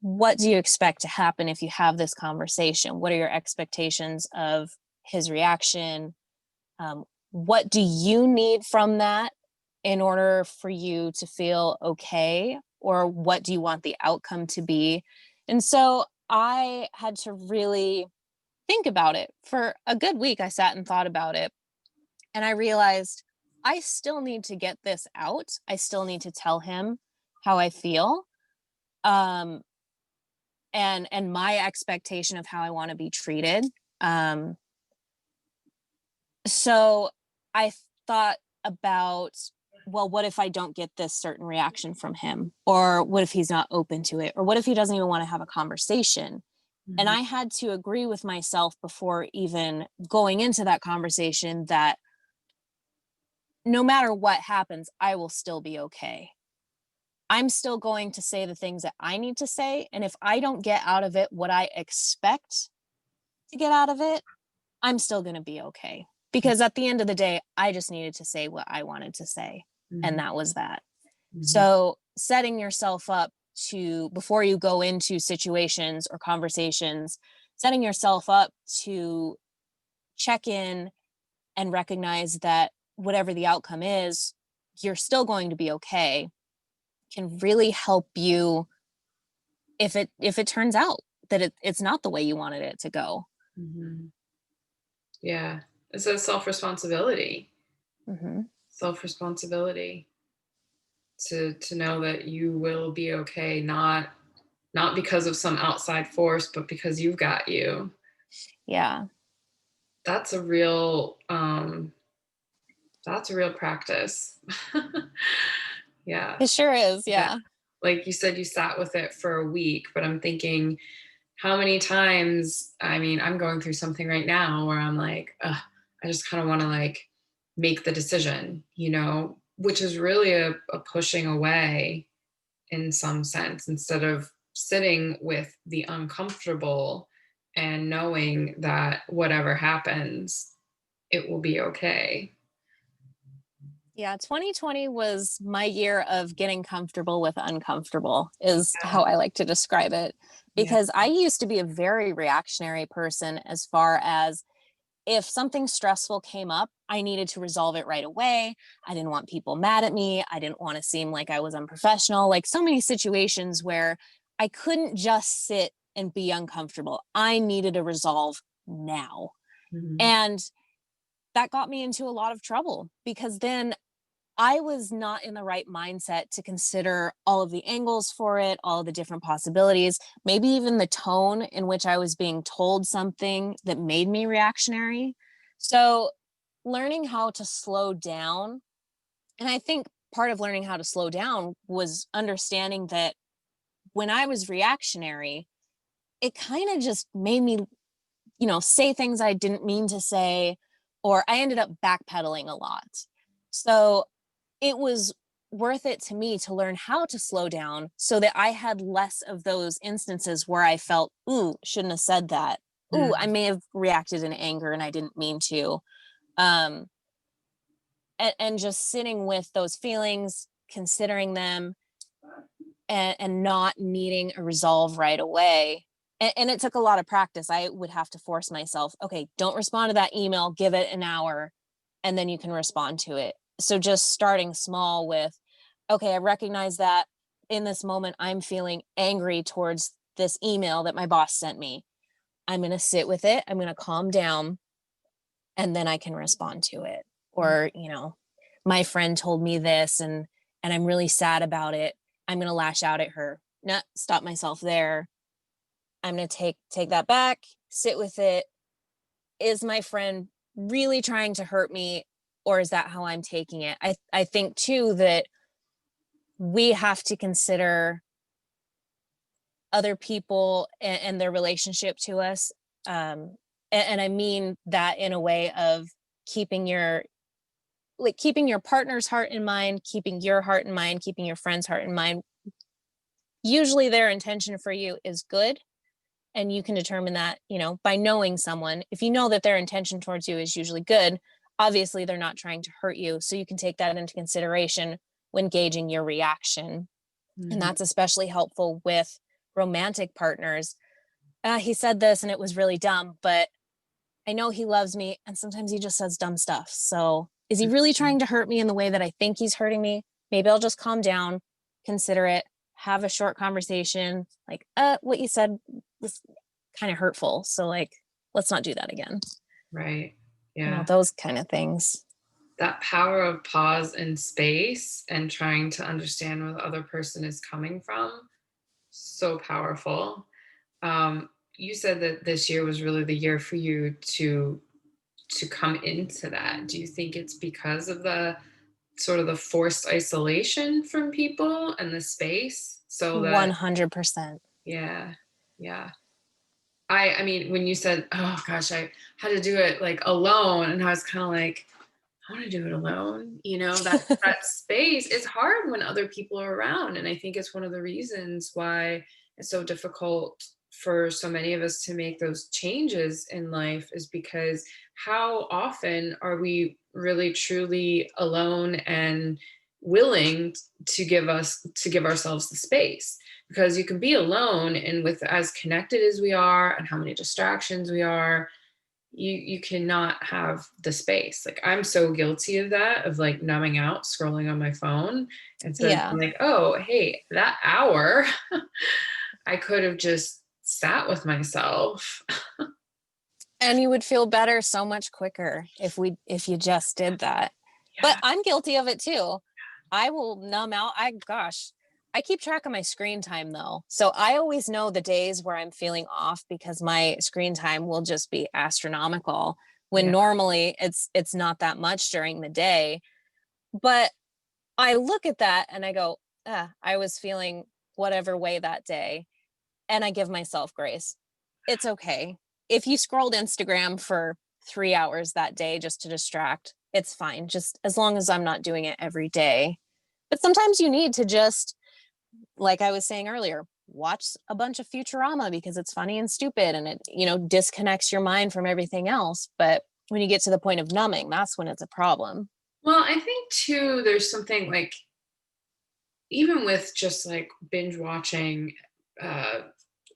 what do you expect to happen if you have this conversation? What are your expectations of his reaction? What do you need from that in order for you to feel okay? Or what do you want the outcome to be? And so I had to really think about it for a good week. I sat and thought about it, and I realized I still need to get this out. I still need to tell him how I feel. Um, and my expectation of how I want to be treated. Um, so I thought about, well, what if I don't get this certain reaction from him? Or what if he's not open to it? Or what if he doesn't even want to have a conversation? And Mhm. I had to agree with myself before even going into that conversation that no matter what happens, I will still be okay. I'm still going to say the things that I need to say. And if I don't get out of it what I expect to get out of it, I'm still going to be okay. Because at the end of the day, I just needed to say what I wanted to say. And Mhm. that was that. Mhm. So setting yourself up to, before you go into situations or conversations, setting yourself up to check in and recognize that whatever the outcome is, you're still going to be okay, can really help you if it turns out that it's not the way you wanted it to go. Mhm. Yeah. It's a self-responsibility. Hmm. Self-responsibility to know that you will be okay, not because of some outside force, but because you've got you. Yeah, That's a real practice. Yeah. it sure is. Yeah. Yeah. Like you said, you sat with it for a week, but I'm thinking how many times, I mean, I'm going through something right now where I'm like, ugh, I just kind of want to like make the decision, which is really a pushing away in some sense, instead of sitting with the uncomfortable and knowing that whatever happens, it will be okay. Yeah, 2020 was my year of getting comfortable with uncomfortable, is how I like to describe it. Yeah. Because I used to be a very reactionary person as far as if something stressful came up, I needed to resolve it right away. I didn't want people mad at me. I didn't want to seem like I was unprofessional. Like so many situations where I couldn't just sit and be uncomfortable. I needed to resolve now. Mhm. And that got me into a lot of trouble because then I was not in the right mindset to consider all of the angles for it, all the different possibilities, maybe even the tone in which I was being told something that made me reactionary. So, learning how to slow down, and I think part of learning how to slow down was understanding that when I was reactionary, it kind of just made me, say things I didn't mean to say, or I ended up backpedaling a lot. So, it was worth it to me to learn how to slow down so that I had less of those instances where I felt, ooh, shouldn't have said that. Ooh, I Mm. may have reacted in anger and I didn't mean to. Um, and just sitting with those feelings, considering them, and not needing a resolve right away. And it took a lot of practice. I would have to force myself, okay, don't respond to that email, give it an hour, and then you can respond to it. So just starting small with, okay, I recognize that in this moment I'm feeling angry towards this email that my boss sent me. I'm going to sit with it, I'm going to calm down, and then I can respond to it. Or, my friend told me this and I'm really sad about it. I'm going to lash out at her. No, stop myself there. I'm going to take that back, sit with it. Is my friend really trying to hurt me, or is that how I'm taking it? I think too that we have to consider other people and their relationship to us. And I mean that in a way of keeping your keeping your partner's heart in mind, keeping your heart in mind, keeping your friend's heart in mind. Usually their intention for you is good. And you can determine that, by knowing someone. If you know that their intention towards you is usually good, obviously they're not trying to hurt you. So you can take that into consideration when gauging your reaction. And Mhm. that's especially helpful with romantic partners. He said this and it was really dumb, but I know he loves me and sometimes he just says dumb stuff. So is he really trying to hurt me in the way that I think he's hurting me? Maybe I'll just calm down, consider it, have a short conversation, like, what you said was kind of hurtful. So like, let's not do that again. Right. Yeah. Those kind of things. That power of pause and space and trying to understand where the other person is coming from, so powerful. You said that this year was really the year for you to come into that. Do you think it's because of the sort of the forced isolation from people and the space so that 100%. yeah, yeah. I mean, when you said, "Oh gosh, I had to do it like alone," and I was kind of like, "I want to do it alone." That space is hard when other people are around, and I think it's one of the reasons why it's so difficult for so many of us to make those changes in life is because how often are we really truly alone and willing to give ourselves the space, because you can be alone and with as connected as we are and how many distractions we are, you cannot have the space. Like I'm so guilty of that, of like numbing out scrolling on my phone instead of Yeah. being like, oh hey, that hour I could have just sat with myself. And you would feel better so much quicker if you just did that. But Yeah. I'm guilty of it too. I will numb out. I keep track of my screen time though. So I always know the days where I'm feeling off because my screen time will just be astronomical when Yeah. normally it's not that much during the day. But I look at that and I go, I was feeling whatever way that day, and I give myself grace. It's okay. If you scrolled Instagram for 3 hours that day just to distract, it's fine, just as long as I'm not doing it every day. But sometimes you need to just, like I was saying earlier, watch a bunch of Futurama because it's funny and stupid and it, disconnects your mind from everything else. But when you get to the point of numbing, that's when it's a problem. Well, I think too, there's something like, even with just like binge watching uh,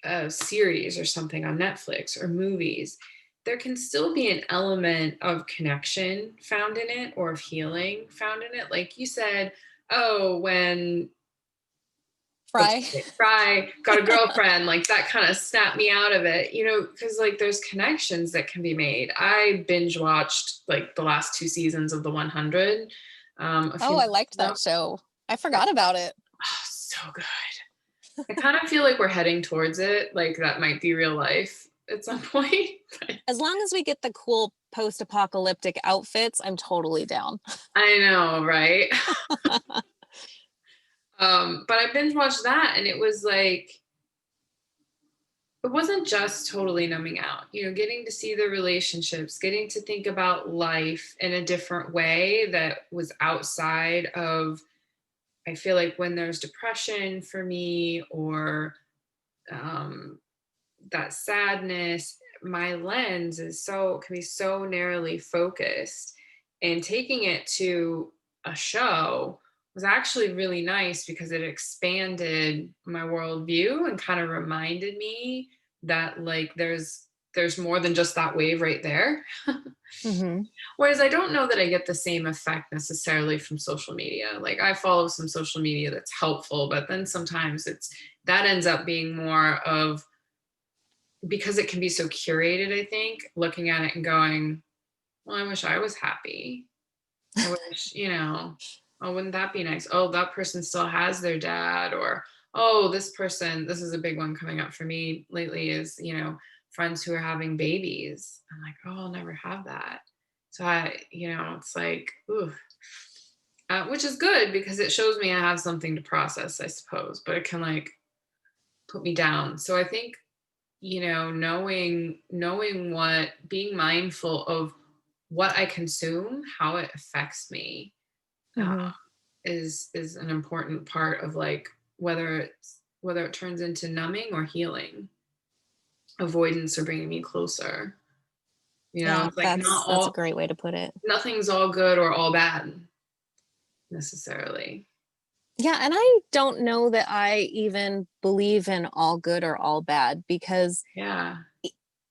a series or something on Netflix or movies, there can still be an element of connection found in it, or of healing found in it. Like you said, oh, when what's Fry. her name? Fry got a girlfriend, like that kind of snapped me out of it, because like there's connections that can be made. I binge watched like the last two seasons of The 100 a few Oh, I months liked ago. that show. I forgot about it. Oh, so good. I kind of feel like we're heading towards it, like that might be real life at some point. As long as we get the cool post-apocalyptic outfits, I'm totally down. I know, right? But I binge watched that, and it was like, it wasn't just totally numbing out, getting to see the relationships, getting to think about life in a different way that was outside of, I feel like when there's depression for me, or um, that sadness, my lens can be so narrowly focused. And taking it to a show was actually really nice because it expanded my worldview and kind of reminded me that like there's more than just that wave right there. Hmm. Whereas I don't know that I get the same effect necessarily from social media. Like I follow some social media that's helpful, but then sometimes that ends up being more of, because it can be so curated, I think, looking at it and going, well, I wish I was happy. I wish, oh, wouldn't that be nice? Oh, that person still has their dad. Or, oh, this person, this is a big one coming up for me lately, is, friends who are having babies. I'm like, oh, I'll never have that. So it's like, ooh, which is good because it shows me I have something to process, I suppose, but it can like put me down. So I think, knowing what, being mindful of what I consume, how it affects me, uh, Hmm. is an important part of like whether it turns into numbing or healing, avoidance or bringing me closer. Yeah, It's like that's a great way to put it. nothing's all good or all bad necessarily. Yeah, and I don't know that I even believe in all good or all bad because Yeah.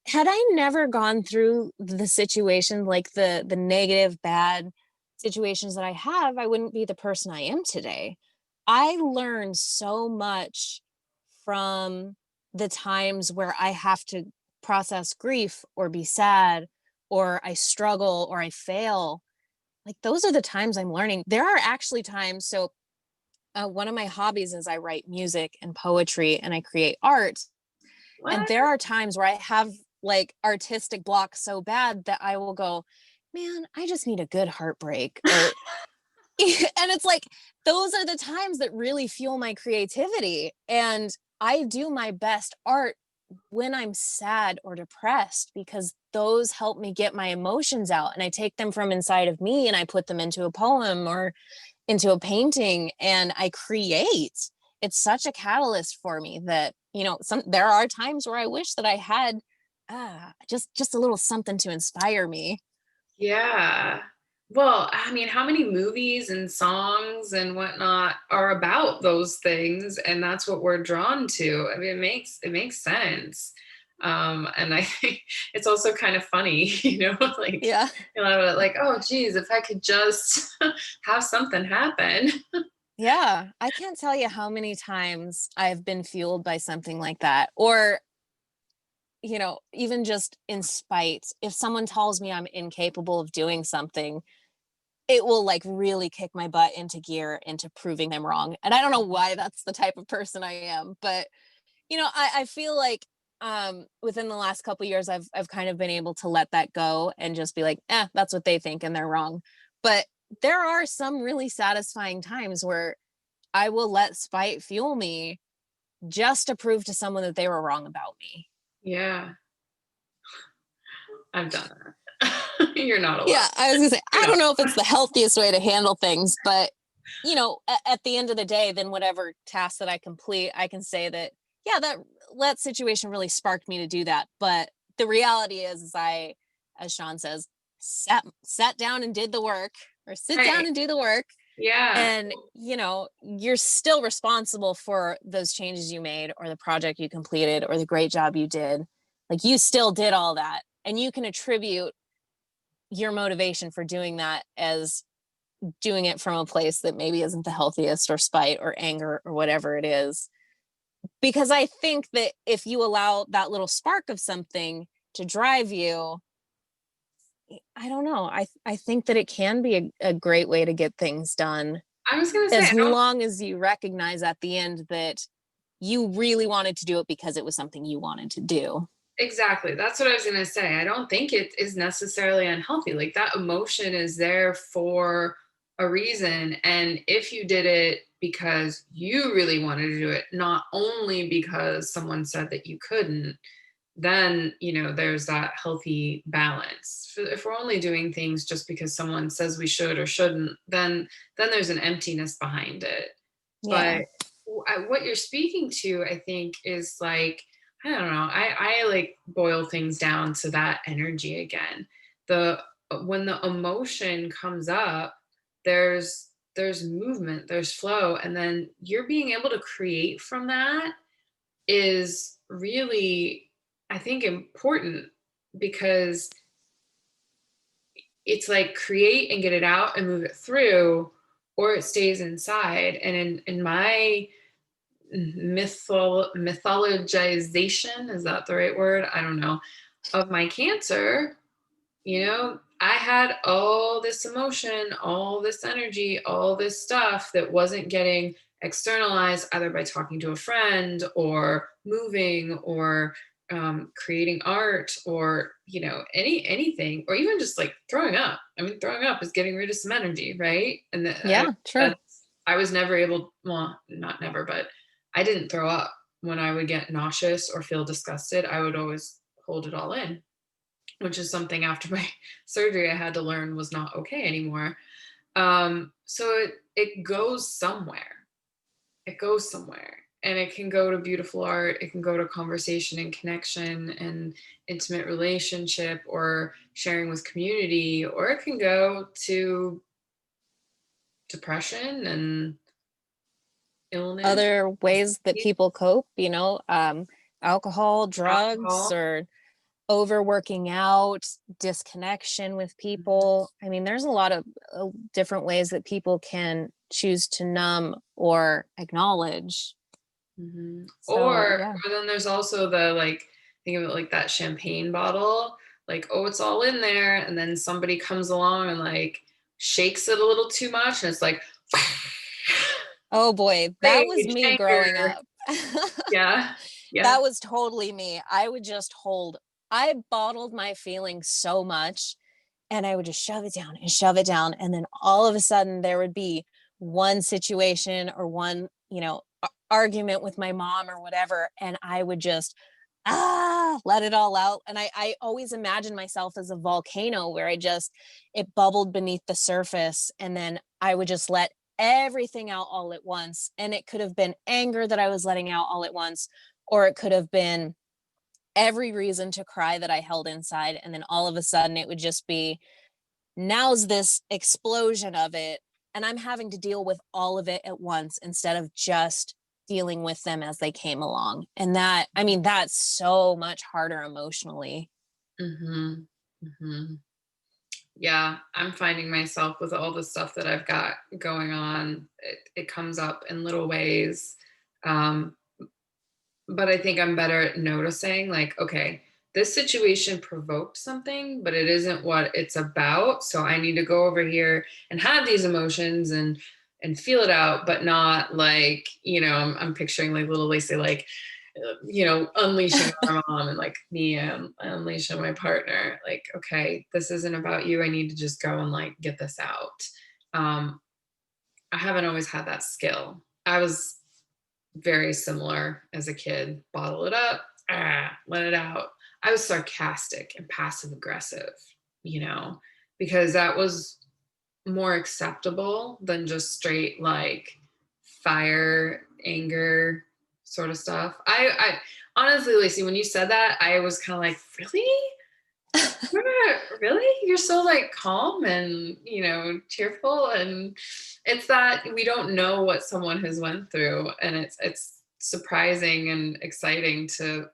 had I never gone through the situation, like the negative, bad situations that I have, I wouldn't be the person I am today. I learned so much from the times where I have to process grief or be sad or I struggle or I fail. Like those are the times I'm learning. There are actually times, so one of my hobbies is I write music and poetry and I create art. And What? there are times where I have like artistic block so bad that I will go, man, I just need a good heartbreak. Or, and it's like, those are the times that really fuel my creativity. And I do my best art when I'm sad or depressed because those help me get my emotions out and I take them from inside of me and I put them into a poem or into a painting and I create. It's such a catalyst for me that, there are times where I wish that I had just a little something to inspire me. Yeah. Well, I mean, how many movies and songs and whatnot are about those things, and that's what we're drawn to. I mean, it makes sense. And I think it's also kind of funny, like, Yeah. like, oh, geez, if I could just have something happen. Yeah. I can't tell you how many times I've been fueled by something like that. Or, even just in spite, if someone tells me I'm incapable of doing something, it will like really kick my butt into gear into proving them wrong. And I don't know why that's the type of person I am, but I feel like within the last couple years I've kind of been able to let that go and just be like, that's what they think and they're wrong. But there are some really satisfying times where I will let spite fuel me just to prove to someone that they were wrong about me. Yeah, I've done that. You're not alone. Yeah, I was gonna say, You're I not. don't know if it's the healthiest way to handle things, but at the end of the day, then whatever task that I complete, I can say that, yeah, that situation really sparked me to do that. But the reality is I, as Sean says, sat down and did the work, or sit down Right. and do the work. Yeah. And you're still responsible for those changes you made, or the project you completed, or the great job you did. Like, you still did all that, and you can attribute your motivation for doing that as doing it from a place that maybe isn't the healthiest, or spite or anger or whatever it is. Because I think that if you allow that little spark of something to drive you, I don't know. I think that it can be a great way to get things done, I was gonna say, as I don't long as you recognize at the end that you really wanted to do it because it was something you wanted to do. exactly. That's what I was gonna say. I don't think it is necessarily unhealthy. Like that emotion is there for a reason. And if you did it because you really wanted to do it, not only because someone said that you couldn't, then there's that healthy balance. If we're only doing things just because someone says we should or shouldn't, then there's an emptiness behind it. Yeah. But what you're speaking to, I think, is like, I don't know, I like boil things down to that energy again. The When the emotion comes up, there's movement, there's flow, and then you're being able to create from that is really, I think, important, because it's like create and get it out and move it through, or it stays inside. And in my mythologization, is that the right word? I don't know, of my cancer, I had all this emotion, all this energy, all this stuff that wasn't getting externalized, either by talking to a friend or moving or creating art, or anything, or even just like throwing up. I mean, throwing up is getting rid of some energy, right? And Yeah, sure. that's, I was never able, well, not never, but I didn't throw up. When I would get nauseous or feel disgusted, I would always hold it all in, which is something after my surgery I had to learn was not okay anymore. So it goes somewhere. It goes somewhere. And it can go to beautiful art. It can go to conversation and connection and intimate relationship, or sharing with community, or it can go to depression and illness, Other ways that people cope, alcohol, drugs, alcohol. or overworking out, disconnection with people. I mean, there's a lot of different ways that people can choose to numb or acknowledge. Mhm. So, yeah. Or then there's also the, like, think of it like that champagne bottle, like, oh, it's all in there, and then somebody comes along and like shakes it a little too much, and it's like Oh boy, that was rage, me growing anger. up. Yeah. Yeah. That was totally me. I bottled my feelings so much, and I would just shove it down and shove it down. And then all of a sudden, there would be one situation or one, argument with my mom or whatever. And I would just, let it all out. And I always imagined myself as a volcano where it bubbled beneath the surface. And then I would just let everything out all at once. And it could have been anger that I was letting out all at once, or it could have been every reason to cry that I held inside. And then all of a sudden it would just be, now's this explosion of it. And I'm having to deal with all of it at once instead of just dealing with them as they came along. And that's so much harder emotionally. Mhm. Mhm. Yeah, I'm finding myself with all the stuff that I've got going on, it comes up in little ways. Um, but I think I'm better at noticing, like, okay, this situation provoked something, but it isn't what it's about. So I need to go over here and have these emotions and feel it out, but not like, I'm picturing like little Lacy, like, unleashing our mom, and like me, unleashing my partner. Like, okay, this isn't about you. I need to just go and like get this out. Um, I haven't always had that skill. I was very similar as a kid. Bottle it up, let it out. I was sarcastic and passive aggressive. because that was more acceptable than just straight like fire, anger sort of stuff. I honestly, Lacy, when you said that, I was kind of like, really? Really? You're so like calm and, cheerful. And it's that we don't know what someone has went through. And it's surprising and exciting to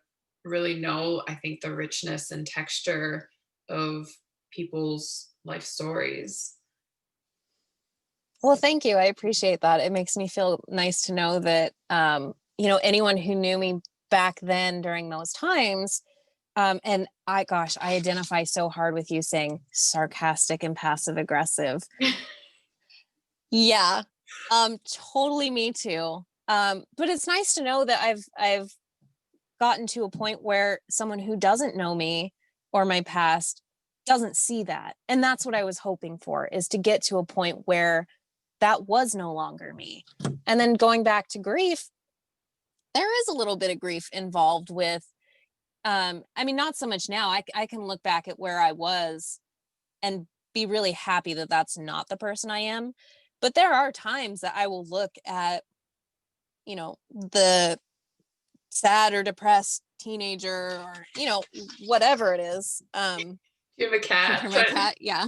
really know, I think, the richness and texture of people's life stories. Well, thank you. I appreciate that. It makes me feel nice to know that, anyone who knew me back then during those times, and I identify so hard with you saying sarcastic and passive aggressive. Yeah, totally me too. But it's nice to know that I've gotten to a point where someone who doesn't know me or my past doesn't see that. And that's what I was hoping for, is to get to a point where that was no longer me. And then going back to grief, there is a little bit of grief involved with, not so much now. I can look back at where I was and be really happy that that's not the person I am. But there are times that I will look at, the sad or depressed teenager, or, whatever it is. You have a cat. For my cat, yeah.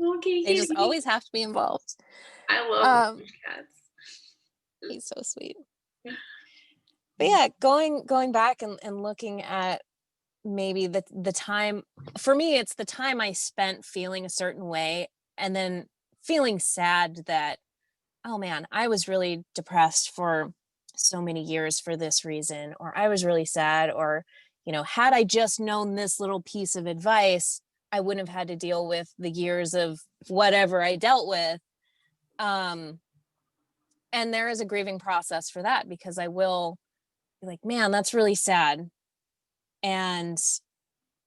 Okay, They just always have to be involved. I love cats. He's so sweet. But yeah, going back and looking at maybe the time, for me, it's the time I spent feeling a certain way and then feeling sad that, oh man, I was really depressed for so many years for this reason, or I was really sad, or, had I just known this little piece of advice, I wouldn't have had to deal with the years of whatever I dealt with. And there is a grieving process for that, because I will be like, man, that's really sad. And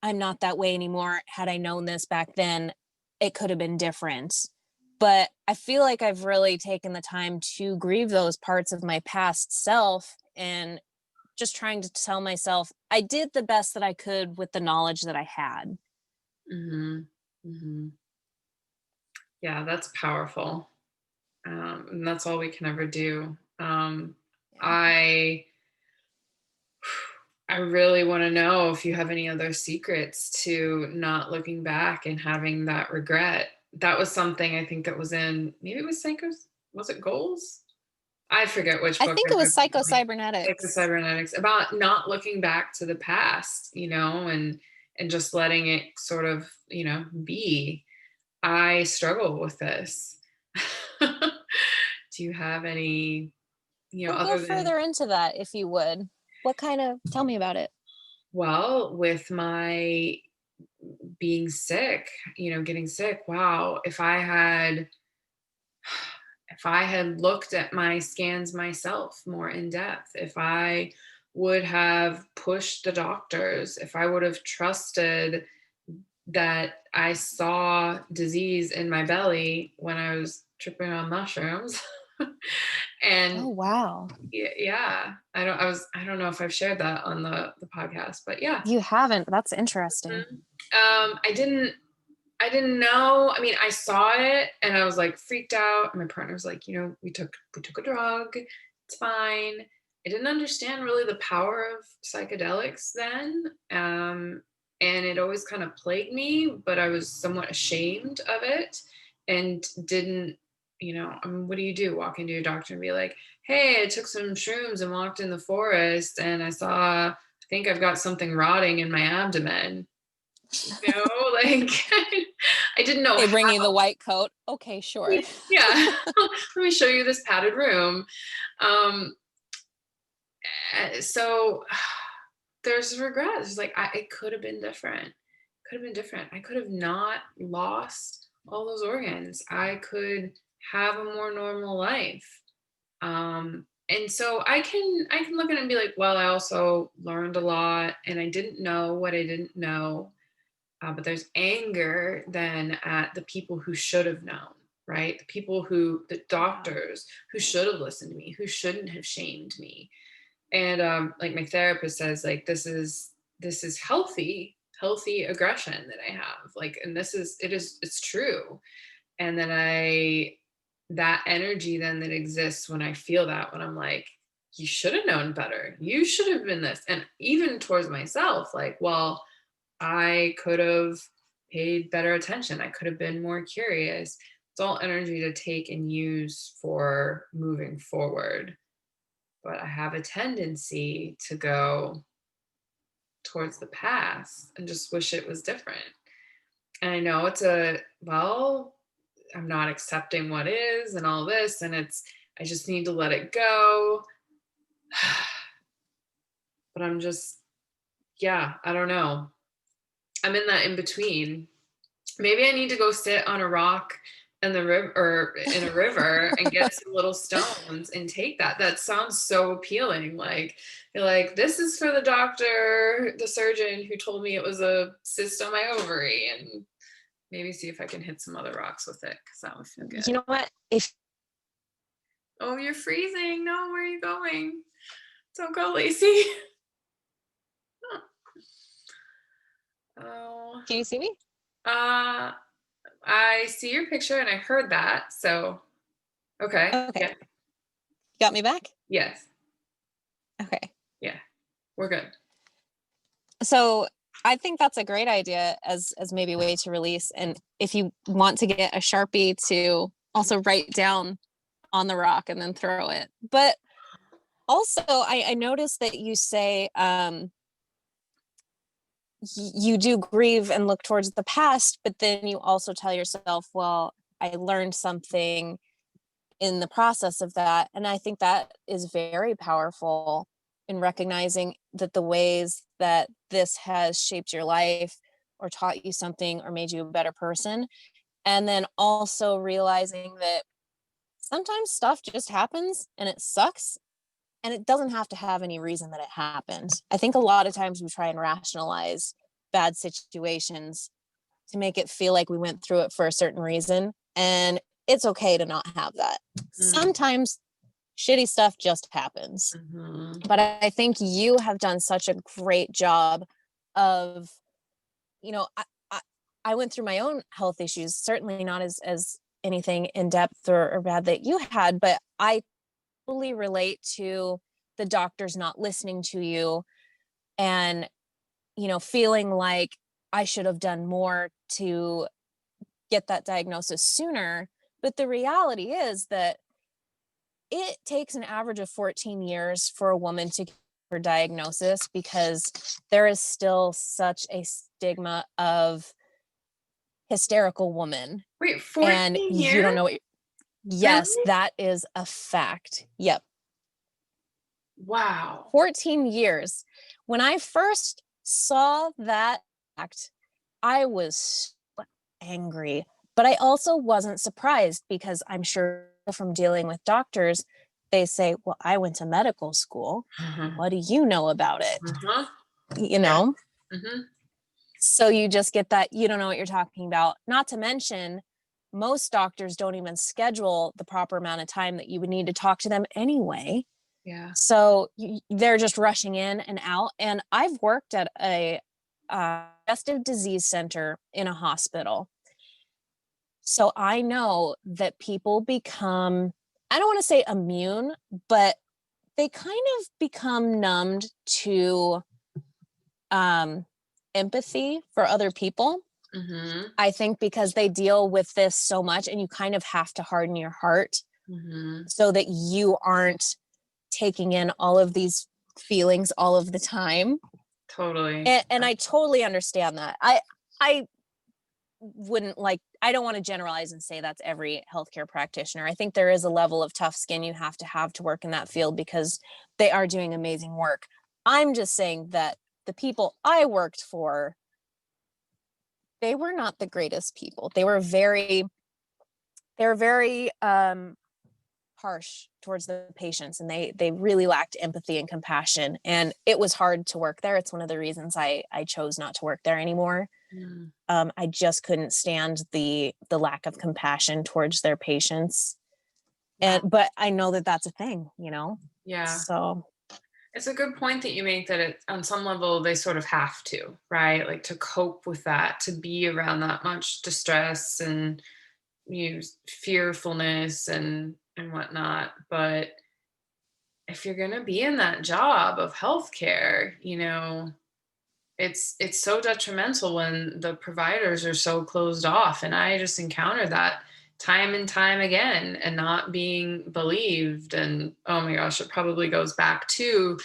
I'm not that way anymore. Had I known this back then, it could have been different. But I feel like I've really taken the time to grieve those parts of my past self, and just trying to tell myself I did the best that I could with the knowledge that I had. Mm-hmm. Mm-hmm. Yeah, that's powerful. And that's all we can ever do. I really want to know if you have any other secrets to not looking back and having that regret. That was something I think that was in, maybe it was Psychos, was it Goals? I forget which I book think I it was read. psychocybernetics. Psychocybernetics, about not looking back to the past, and just letting it sort of, be. I struggle with this. Do you have any, Well, go other than, further into that if you would. Tell me about it. well, with my being sick, getting sick, wow, if I had looked at my scans myself more in depth, if I would have pushed the doctors, if I would have trusted that I saw disease in my belly when I was tripping on mushrooms. Oh, And wow. yeah, I don't know if I've shared that on the podcast, but yeah. You haven't. That's interesting. I didn't know. I mean, I saw it and I was like freaked out. And my partner was like, we took a drug. It's fine. I didn't understand really the power of psychedelics then. And it always kind of plagued me, but I was somewhat ashamed of it and didn't, what do you do? Walk into your doctor and be like, hey, I took some shrooms and walked in the forest and I think I've got something rotting in my abdomen. Like I didn't know They bring how. you the white coat. Okay, sure. Yeah. Let me show you this padded room. So there's regret. It's like it could have been different. I could have not lost all those organs. I could have a more normal life. And so I can look at it and be like, well, I also learned a lot and I didn't know what I didn't know. But there's anger then at the people who should have known, right? The doctors who should have listened to me, who shouldn't have shamed me. And like my therapist says, like this is healthy healthy aggression that I have. Like, and it's true. And then that energy then that exists when I feel that, when I'm like, you should have known better. You should have been this. And even towards myself, like, well, I could have paid better attention. I could have been more curious. It's all energy to take and use for moving forward. But I have a tendency to go towards the past and just wish it was different. And I know well, I'm not accepting what is and all this, and I just need to let it go. But I'm just, yeah, I don't know. I'm in that in between. Maybe I need to go sit on a rock in the river or in a river and get some little stones and take that. That sounds so appealing. Like, you're like, this is for the doctor, the surgeon who told me it was a cyst on my ovary, and maybe see if I can hit some other rocks with it, because that would feel good. You know what? If Oh, you're freezing. No, where are you going? Don't go, Lacy. Oh. Can you see me? I see your picture and I heard that. So, okay. Okay. Yeah. Got me back? Yes. Okay. Yeah. We're good. So I think that's a great idea as maybe a way to release. And if you want to get a Sharpie to also write down on the rock and then throw it. But also I noticed that you say you do grieve and look towards the past, but then you also tell yourself, well, I learned something in the process of that. And I think that is very powerful in recognizing that the ways that this has shaped your life or taught you something or made you a better person. And then also realizing that sometimes stuff just happens and it sucks and it doesn't have to have any reason that it happened. I think a lot of times we try and rationalize bad situations to make it feel like we went through it for a certain reason. And it's okay to not have that. Sometimes shitty stuff just happens. But I think you have done such a great job of, I went through my own health issues, certainly not as anything in depth or bad that you had, but I totally relate to the doctors not listening to you and, feeling like I should have done more to get that diagnosis sooner. But the reality is that it takes an average of 14 years for a woman to get her diagnosis because there is still such a stigma of hysterical woman. Wait, 14 and years? You don't know what yes, really? that is a fact. Yep. Wow. 14 years. When I first saw that fact, I was so angry, but I also wasn't surprised because I'm sure from dealing with doctors, they say, well, I went to medical school. What do you know about it? You know? So you just get that, you don't know what you're talking about. Not to mention, most doctors don't even schedule the proper amount of time that you would need to talk to them anyway. Yeah. So they're just rushing in and out. And I've worked at a digestive disease center in a hospital. So I know that people become, I don't want to say immune, but they kind of become numbed to empathy for other people. I think because they deal with this so much and you kind of have to harden your heart so that you aren't taking in all of these feelings all of the time. Totally. And I totally understand that. I wouldn't I don't want to generalize and say that's every healthcare practitioner. I think there is a level of tough skin you have to work in that field because they are doing amazing work. I'm just saying that the people I worked for, they were not the greatest people. They were very harsh towards the patients, and they really lacked empathy and compassion, and it was hard to work there. It's one of the reasons I chose not to work there anymore. I just couldn't stand the lack of compassion towards their patients. But I know that that's a thing, Yeah. So It's a good point that you make that it, on some level, they sort of have to, right? Like to cope with that, to be around that much distress and fearfulness and whatnot. But if you're gonna be in that job of healthcare, it's so detrimental when the providers are so closed off. And I just encounter that time and time again and not being believed. And oh my gosh, it probably goes back to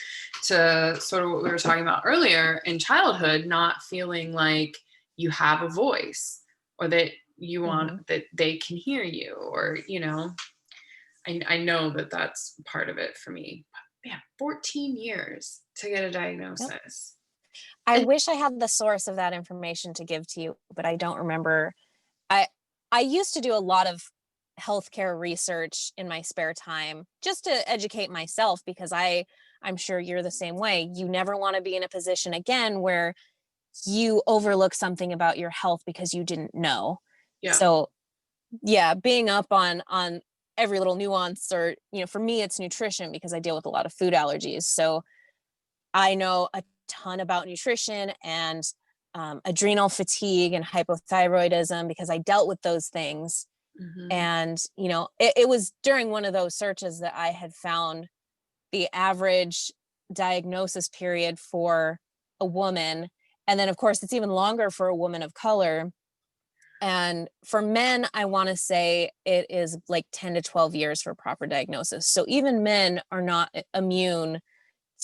sort of what we were talking about earlier in childhood, not feeling like you have a voice or that you want Hmm. that they can hear you, or I know that that's part of it for me. But man, 14 years to get a Yep. diagnosis. I And wish I had the source of that information to give to you, but I don't remember. I I used to do a lot of healthcare research in my spare time just to educate myself because I'm sure you're the same way. You never want to be in a position again where you overlook something about your health because you didn't know. yeah. So, yeah, being up on every little nuance, or for me it's nutrition because I deal with a lot of food allergies. So, I know a ton about nutrition and adrenal fatigue and hypothyroidism because I dealt with those things. Mhm. And, it was during one of those searches that I had found the average diagnosis period for a woman. And then, of course, it's even longer for a woman of color. And for men, I want to say it is like 10 to 12 years for proper diagnosis. So even men are not immune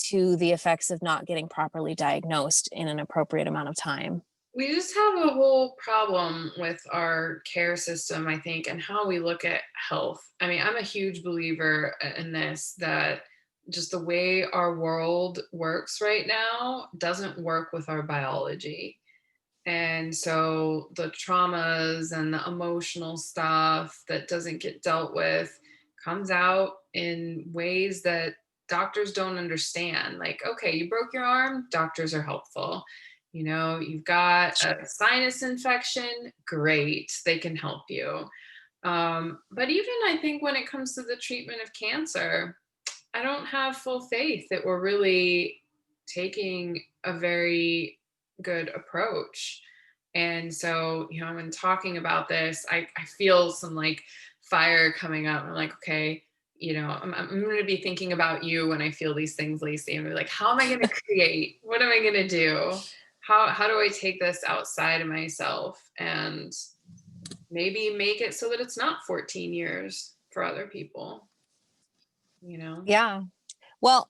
to the effects of not getting properly diagnosed in an appropriate amount of time. We just have a whole problem with our care system, I think, and how we look at health. I mean, I'm a huge believer in this, that just the way our world works right now doesn't work with our biology. And so the traumas and the emotional stuff that doesn't get dealt with comes out in ways that doctors don't understand. Like, okay, you broke your arm, doctors are helpful. You've got a sinus infection, great, they can help you. But even I think when it comes to the treatment of cancer, I don't have full faith that we're really taking a very good approach. And so, when talking about this, I feel some like fire coming up. I'm like, okay, I'm going to be thinking about you when I feel these things, Lacey. And be like, how am I going to create? What am I going to do? How do I take this outside of myself and maybe make it so that it's not 14 years for other people, you know? Yeah. Well,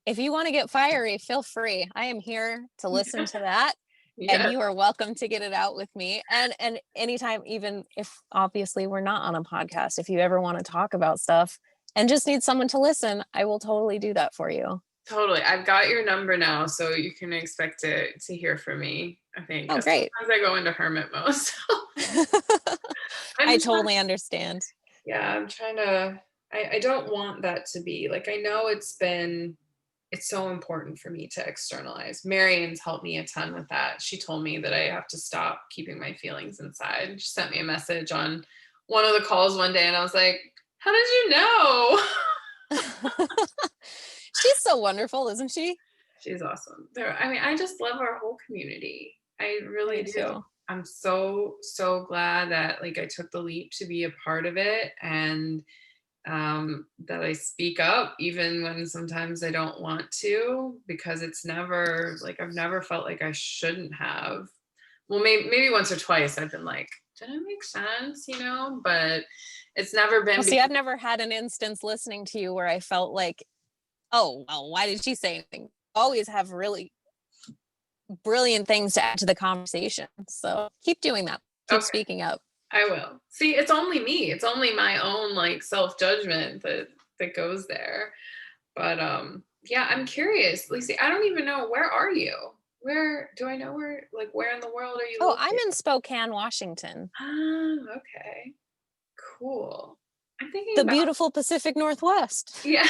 if you want to get fiery, feel free. I am here to listen to that. And Yes. you are welcome to get it out with me. And anytime, even if obviously we're not on a podcast, if you ever want to talk about stuff and just need someone to listen, I will totally do that for you. Totally. I've got your number now, so you can expect to hear from me, I think. Oh, 'Cause great. sometimes I go into hermit mode. So I'm I just trying, totally understand. yeah, I'm trying to I don't want that to be like, I know it's so important for me to externalize. Marion's helped me a ton with that. She told me that I have to stop keeping my feelings inside. She sent me a message on one of the calls one day and I was like, how did you know? She's so wonderful, isn't she? She's awesome. I mean, I just love our whole community. I I really do do. too. I'm so, so glad that like I took the leap to be a part of it, and that I speak up even when sometimes I don't want to, because it's never like I've never felt like I shouldn't have. Well, maybe once or twice I've been like, did it make sense? But it's never Well, been see, I've because, never had an instance listening to you where I felt like, oh, well, why did she say anything? Always have really brilliant things to add to the conversation. So keep doing that. Keep okay, speaking up. I will. See, it's only me. It's only my own like self-judgment that goes there. But yeah, I'm curious. Lacey, I don't even know, where are you? Where do I know where in the world are you Oh, I'm located? in Spokane, Washington, Ah, okay. Cool. I'm thinking the about, beautiful Pacific Northwest. yeah,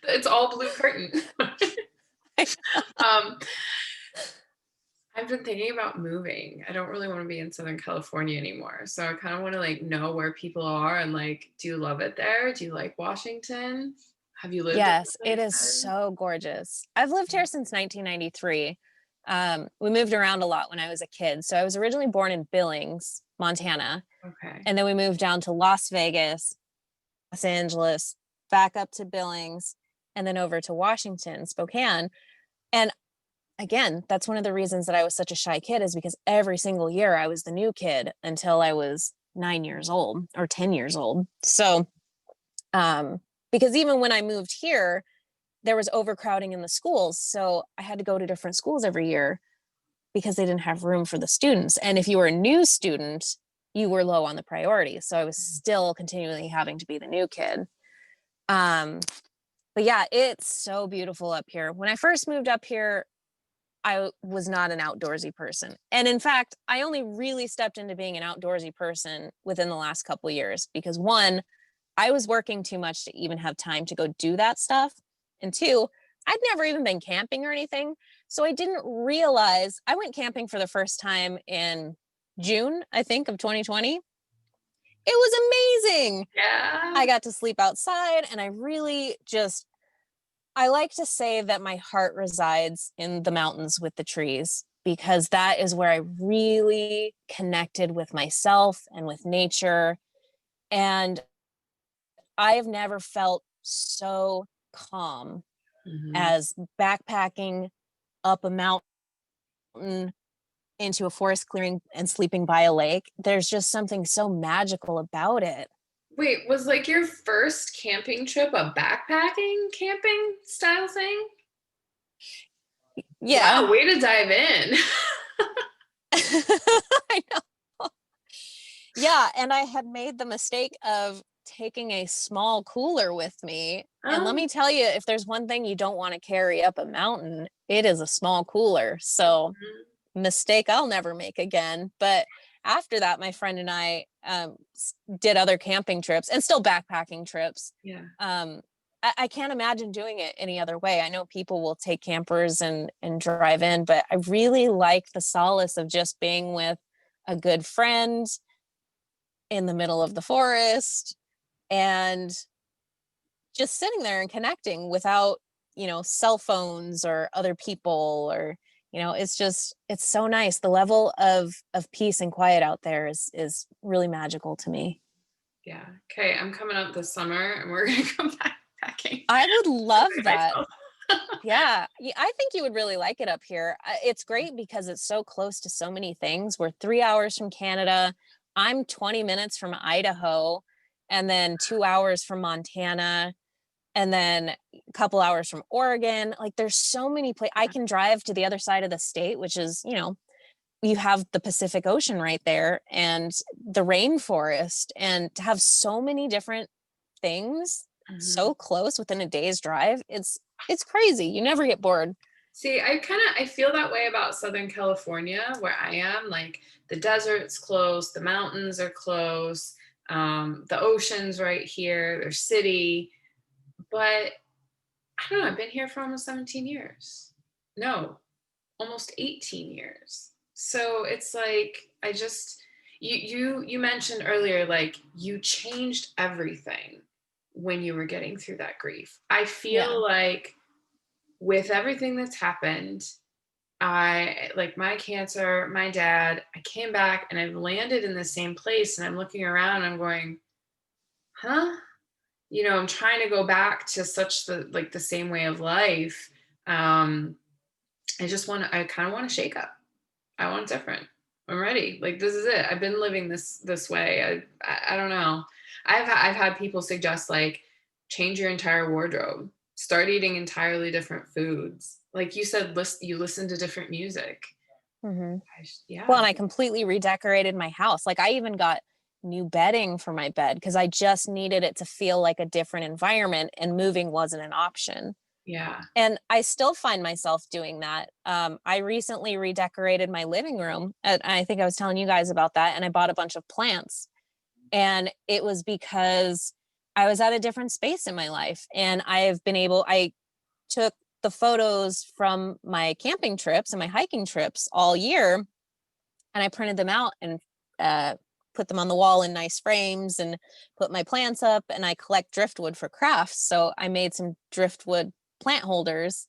it's all blue curtain. um I've been thinking about moving. I don't really want to be in Southern California anymore. So I kind of want to like know where people are and like, do you love it there? Do you like Washington? Have you lived Yes, on the it is lakeside? so gorgeous. I've lived here since 1993. We moved around a lot when I was a kid. So I was originally born in Billings, Montana, Okay. and then we moved down to Las Vegas, Los Angeles, back up to Billings, and then over to Washington, Spokane. And again, that's one of the reasons that I was such a shy kid, is because every single year I was the new kid until I was 9 years old or 10 years old. So, because even when I moved here, there was overcrowding in the schools. So I had to go to different schools every year because they didn't have room for the students. And if you were a new student, you were low on the priority. So I was still continually having to be the new kid. Um, but yeah, it's so beautiful up here. When I first moved up here, I was not an outdoorsy person. And in fact, I only really stepped into being an outdoorsy person within the last couple of years because one, I was working too much to even have time to go do that stuff. And two, I'd never even been camping or anything. So I didn't realize I went camping for the first time in June, I think, of 2020. It was amazing. Yeah. I got to sleep outside and I really just, I like to say that my heart resides in the mountains with the trees because that is where I really connected with myself and with nature. And I have never felt so calm Hmm. as backpacking up a mountain into a forest clearing and sleeping by a lake. There's just something so magical about it. Wait, was like your first camping trip a backpacking camping style thing? Yeah. Wow, way to dive in. I know. Yeah. And I had made the mistake of taking a small cooler with me. And let Oh, me tell you, if there's one thing you don't want to carry up a mountain, it is a small cooler. So mhm. mistake I'll never make again. But after that, my friend and I did other camping trips and still backpacking trips. Yeah. I can't imagine doing it any other way. I know people will take campers and drive in, but I really like the solace of just being with a good friend in the middle of the forest and just sitting there and connecting without, cell phones or other people or, it's just, it's so nice. The level of peace and quiet out there is really magical to me. Yeah. Okay, I'm coming up this summer and we're gonna go backpacking I would love by that. myself. Yeah, I think you would really like it up here. It's great because it's so close to so many things. We're 3 hours from Canada. I'm 20 minutes from Idaho, and then 2 hours from Montana, and then a couple hours from Oregon. Like there's so many places I can drive to the other side of the state, which is, you have the Pacific Ocean right there and the rainforest, and to have so many different things Mhm. so close within a day's drive, it's crazy. You never get bored. See, I feel that way about Southern California where I am. Like the desert's close, the mountains are close, the ocean's right here, there's city. But I don't know, I've been here for almost 17 years. No, almost 18 years. So it's like I just you mentioned earlier like you changed everything when you were getting through that grief. I Yeah. feel like with everything that's happened, I like my cancer, my dad, I came back and I've landed in the same place and I'm looking around and I'm going, huh? I'm trying to go back to such the same way of life. Um, I kind of want to shake up. I want different. I'm ready. Like this is it. I've been living this way. I don't know. I've had people suggest like change your entire wardrobe, start eating entirely different foods. Like you said, you listen to different music. Hmm. Well, Yeah, and I completely redecorated my house. Like I even got new bedding for my bed because I just needed it to feel like a different environment and moving wasn't an option. yeah, And I still find myself doing that. I recently redecorated my living room. And I think I was telling you guys about that. And I bought a bunch of plants. And it was because I was at a different space in my life. And I took the photos from my camping trips and my hiking trips all year, and I printed them out and put them on the wall in nice frames and put my plants up, and I collect driftwood for crafts. So I made some driftwood plant holders.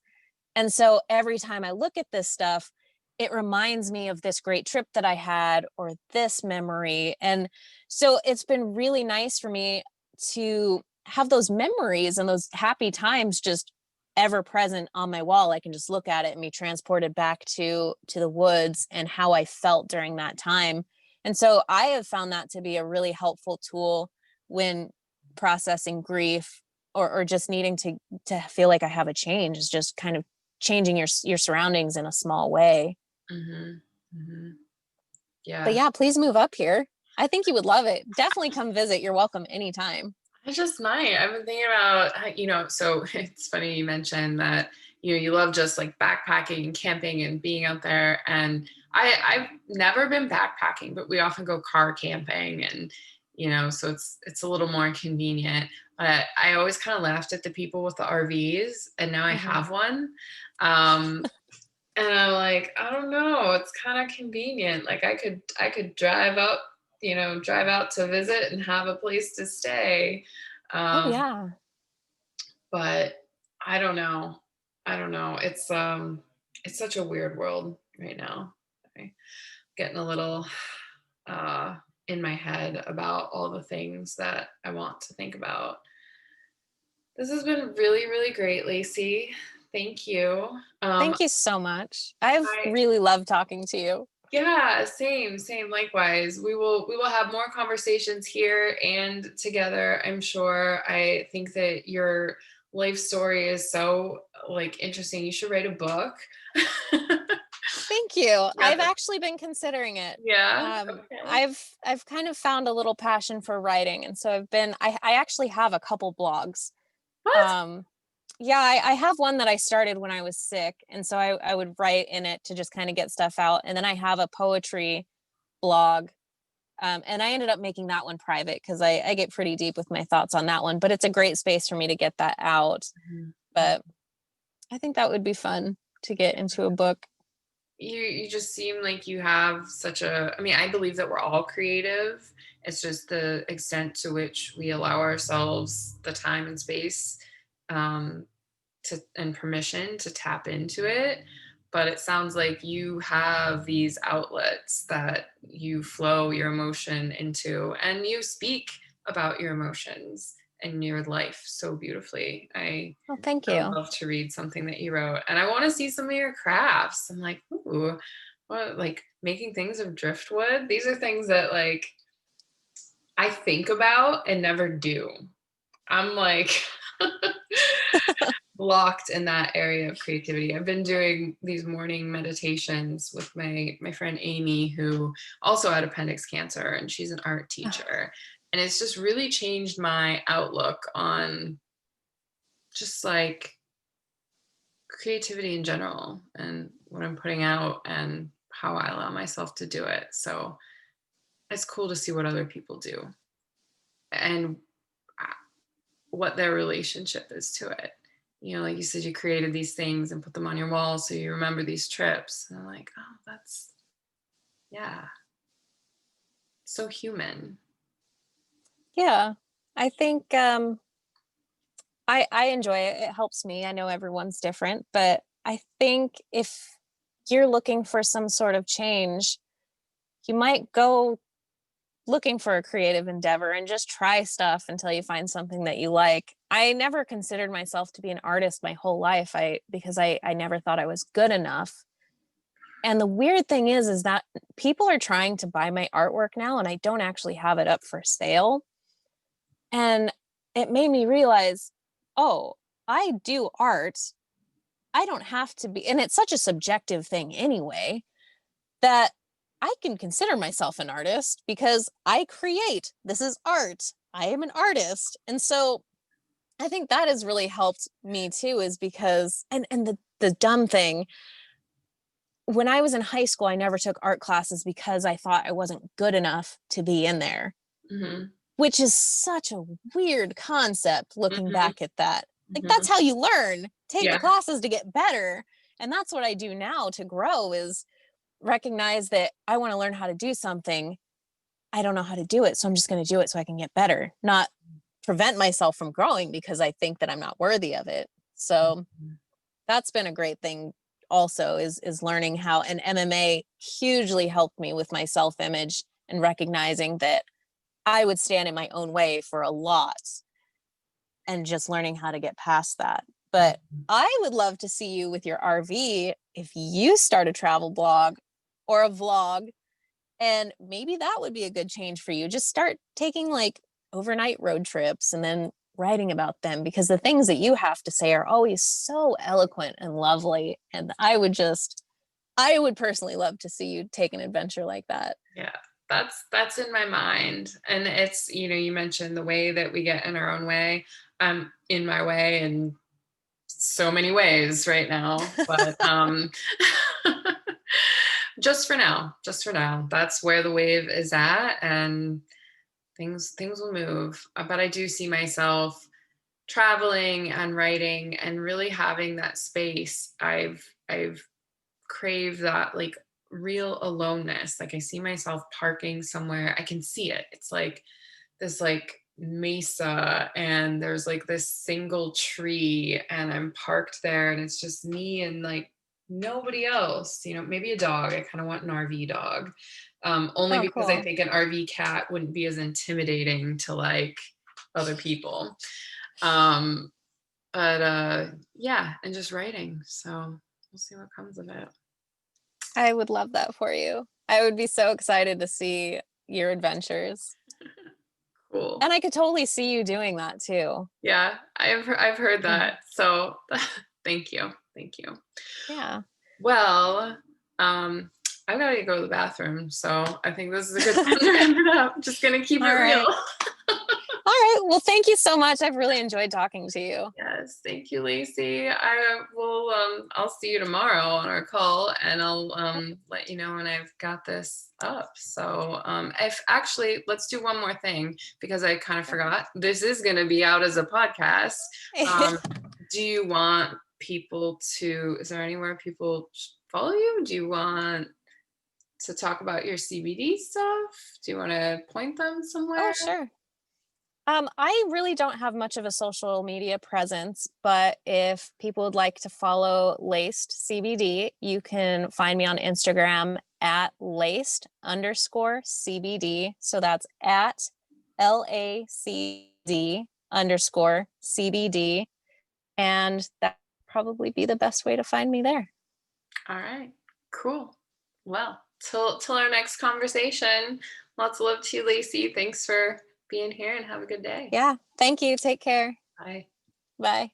And so every time I look at this stuff, it reminds me of this great trip that I had or this memory. And so it's been really nice for me to have those memories and those happy times just ever present on my wall. I can just look at it and be transported back to the woods and how I felt during that time. And so I have found that to be a really helpful tool when processing grief, or just needing to feel like I have a change, is just kind of changing your surroundings in a small way. Mm-hmm. Mm-hmm. But Yeah. yeah, please move up here. I think you would love it. Definitely come visit. You're welcome anytime. I just might. I've been thinking about, so it's funny you mentioned that, you love just like backpacking and camping and being out there. And I've never been backpacking, but we often go car camping and, so it's a little more convenient. But I always kind of laughed at the people with the RVs, and now I Mhm. have one. Um, and I'm like, I don't know, it's kind of convenient. Like I could drive out to visit and have a place to stay. Oh Um, yeah. but I don't know. I don't know. It's such a weird world right now. I'm getting a little uh in my head about all the things that I want to think about. This has been really, really great, Lacey. Thank you. Thank you so much. I've I really loved talking to you. Yeah, same, likewise. We will have more conversations here and together, I'm sure. I think that your life story is so like interesting. You should write a book. Thank you. Yeah. I've actually been considering it. Yeah. Okay. I've kind of found a little passion for writing, and so I actually have a couple blogs. What? Um, yeah, I have one that I started when I was sick, and so I would write in it to just kind of get stuff out. And then I have a poetry blog, and I ended up making that one private because I get pretty deep with my thoughts on that one. But it's a great space for me to get that out. Mhm. But I think that would be fun to get into a book. You just seem like you have I mean, I believe that we're all creative. It's just the extent to which we allow ourselves the time and space um, and permission to tap into it. But it sounds like you have these outlets that you flow your emotion into, and you speak about your emotions and your life so beautifully. Well, thank I would you. love to read something that you wrote, and I want to see some of your crafts. I'm like, ooh, what, like making things of driftwood? These are things that like I think about and never do. I'm like blocked in that area of creativity. I've been doing these morning meditations with my friend Amy, who also had appendix cancer, and she's an art teacher. And it's just really changed my outlook on just like creativity in general and what I'm putting out and how I allow myself to do it. So it's cool to see what other people do and what their relationship is to it. Like you said, you created these things and put them on your wall so you remember these trips. And I'm like, oh, yeah, so human. Yeah, I think I enjoy it. It helps me. I know everyone's different, but I think if you're looking for some sort of change, you might go looking for a creative endeavor and just try stuff until you find something that you like. I never considered myself to be an artist my whole life. Because I never thought I was good enough. And the weird thing is that people are trying to buy my artwork now, and I don't actually have it up for sale. And it made me realize, oh, I do art. I don't have to be, and it's such a subjective thing anyway, that I can consider myself an artist because I create. This is art. I am an artist. And so I think that has really helped me too, is because, and the dumb thing, when I was in high school, I never took art classes because I thought I wasn't good enough to be in there, Mm-hmm. which is such a weird concept looking Mm-hmm. back at that. Like, Mm-hmm. that's how you learn. Take the Yeah. classes to get better. And that's what I do now to grow, is recognize that I want to learn how to do something, I don't know how to do it, so I'm just going to do it so I can get better, not prevent myself from growing because I think that I'm not worthy of it. So that's been a great thing also, is learning how, and MMA hugely helped me with my self-image and recognizing that I would stand in my own way for a lot, and just learning how to get past that. But I would love to see you with your RV if you start a travel blog or a vlog, and maybe that would be a good change for you. Just start taking like overnight road trips and then writing about them, because the things that you have to say are always so eloquent and lovely. And I would personally love to see you take an adventure like that. Yeah, that's in my mind. And it's, you mentioned the way that we get in our own way. I'm in my way in so many ways right now, but just for now, that's where the wave is at, and things will move. But I do see myself traveling and writing and really having that space. I've craved that, like, real aloneness. Like, I see myself parking somewhere. I can see it. It's like this, like, mesa, and there's like this single tree, and I'm parked there, and it's just me and like nobody else. Maybe a dog. I kind of want an RV dog, only Oh, because I cool. think an RV cat wouldn't be as intimidating to like other people. um but yeah, and just writing, so we'll see what comes of it. I would love that for you. I would be so excited to see your adventures. Cool. And I could totally see you doing that too. Yeah, I've heard Mhm. that, so thank you. Yeah. Well, I've got to go to the bathroom, so I think this is a good time to wrap it up. Just gonna keep it All real. right. All right. Well, thank you so much. I've really enjoyed talking to you. Yes, thank you, Lacey. I will. I'll see you tomorrow on our call, and I'll let you know when I've got this up. So, if actually, let's do one more thing because I kind of forgot. This is going to be out as a podcast. Um, do you want people to? Is there anywhere people follow you? Do you want to talk about your CBD stuff? Do you want to point them Oh, somewhere? sure. I really don't have much of a social media presence, but if people would like to follow Laced CBD, you can find me on Instagram at laced underscore CBD. So that's at LACD underscore CBD. And that probably be the best way to find me there. All right, cool. Well, till our next conversation. Lots of love to you, Lacey. Thanks for being here, and have a good day. Yeah. Thank you. Take care. Bye. Bye.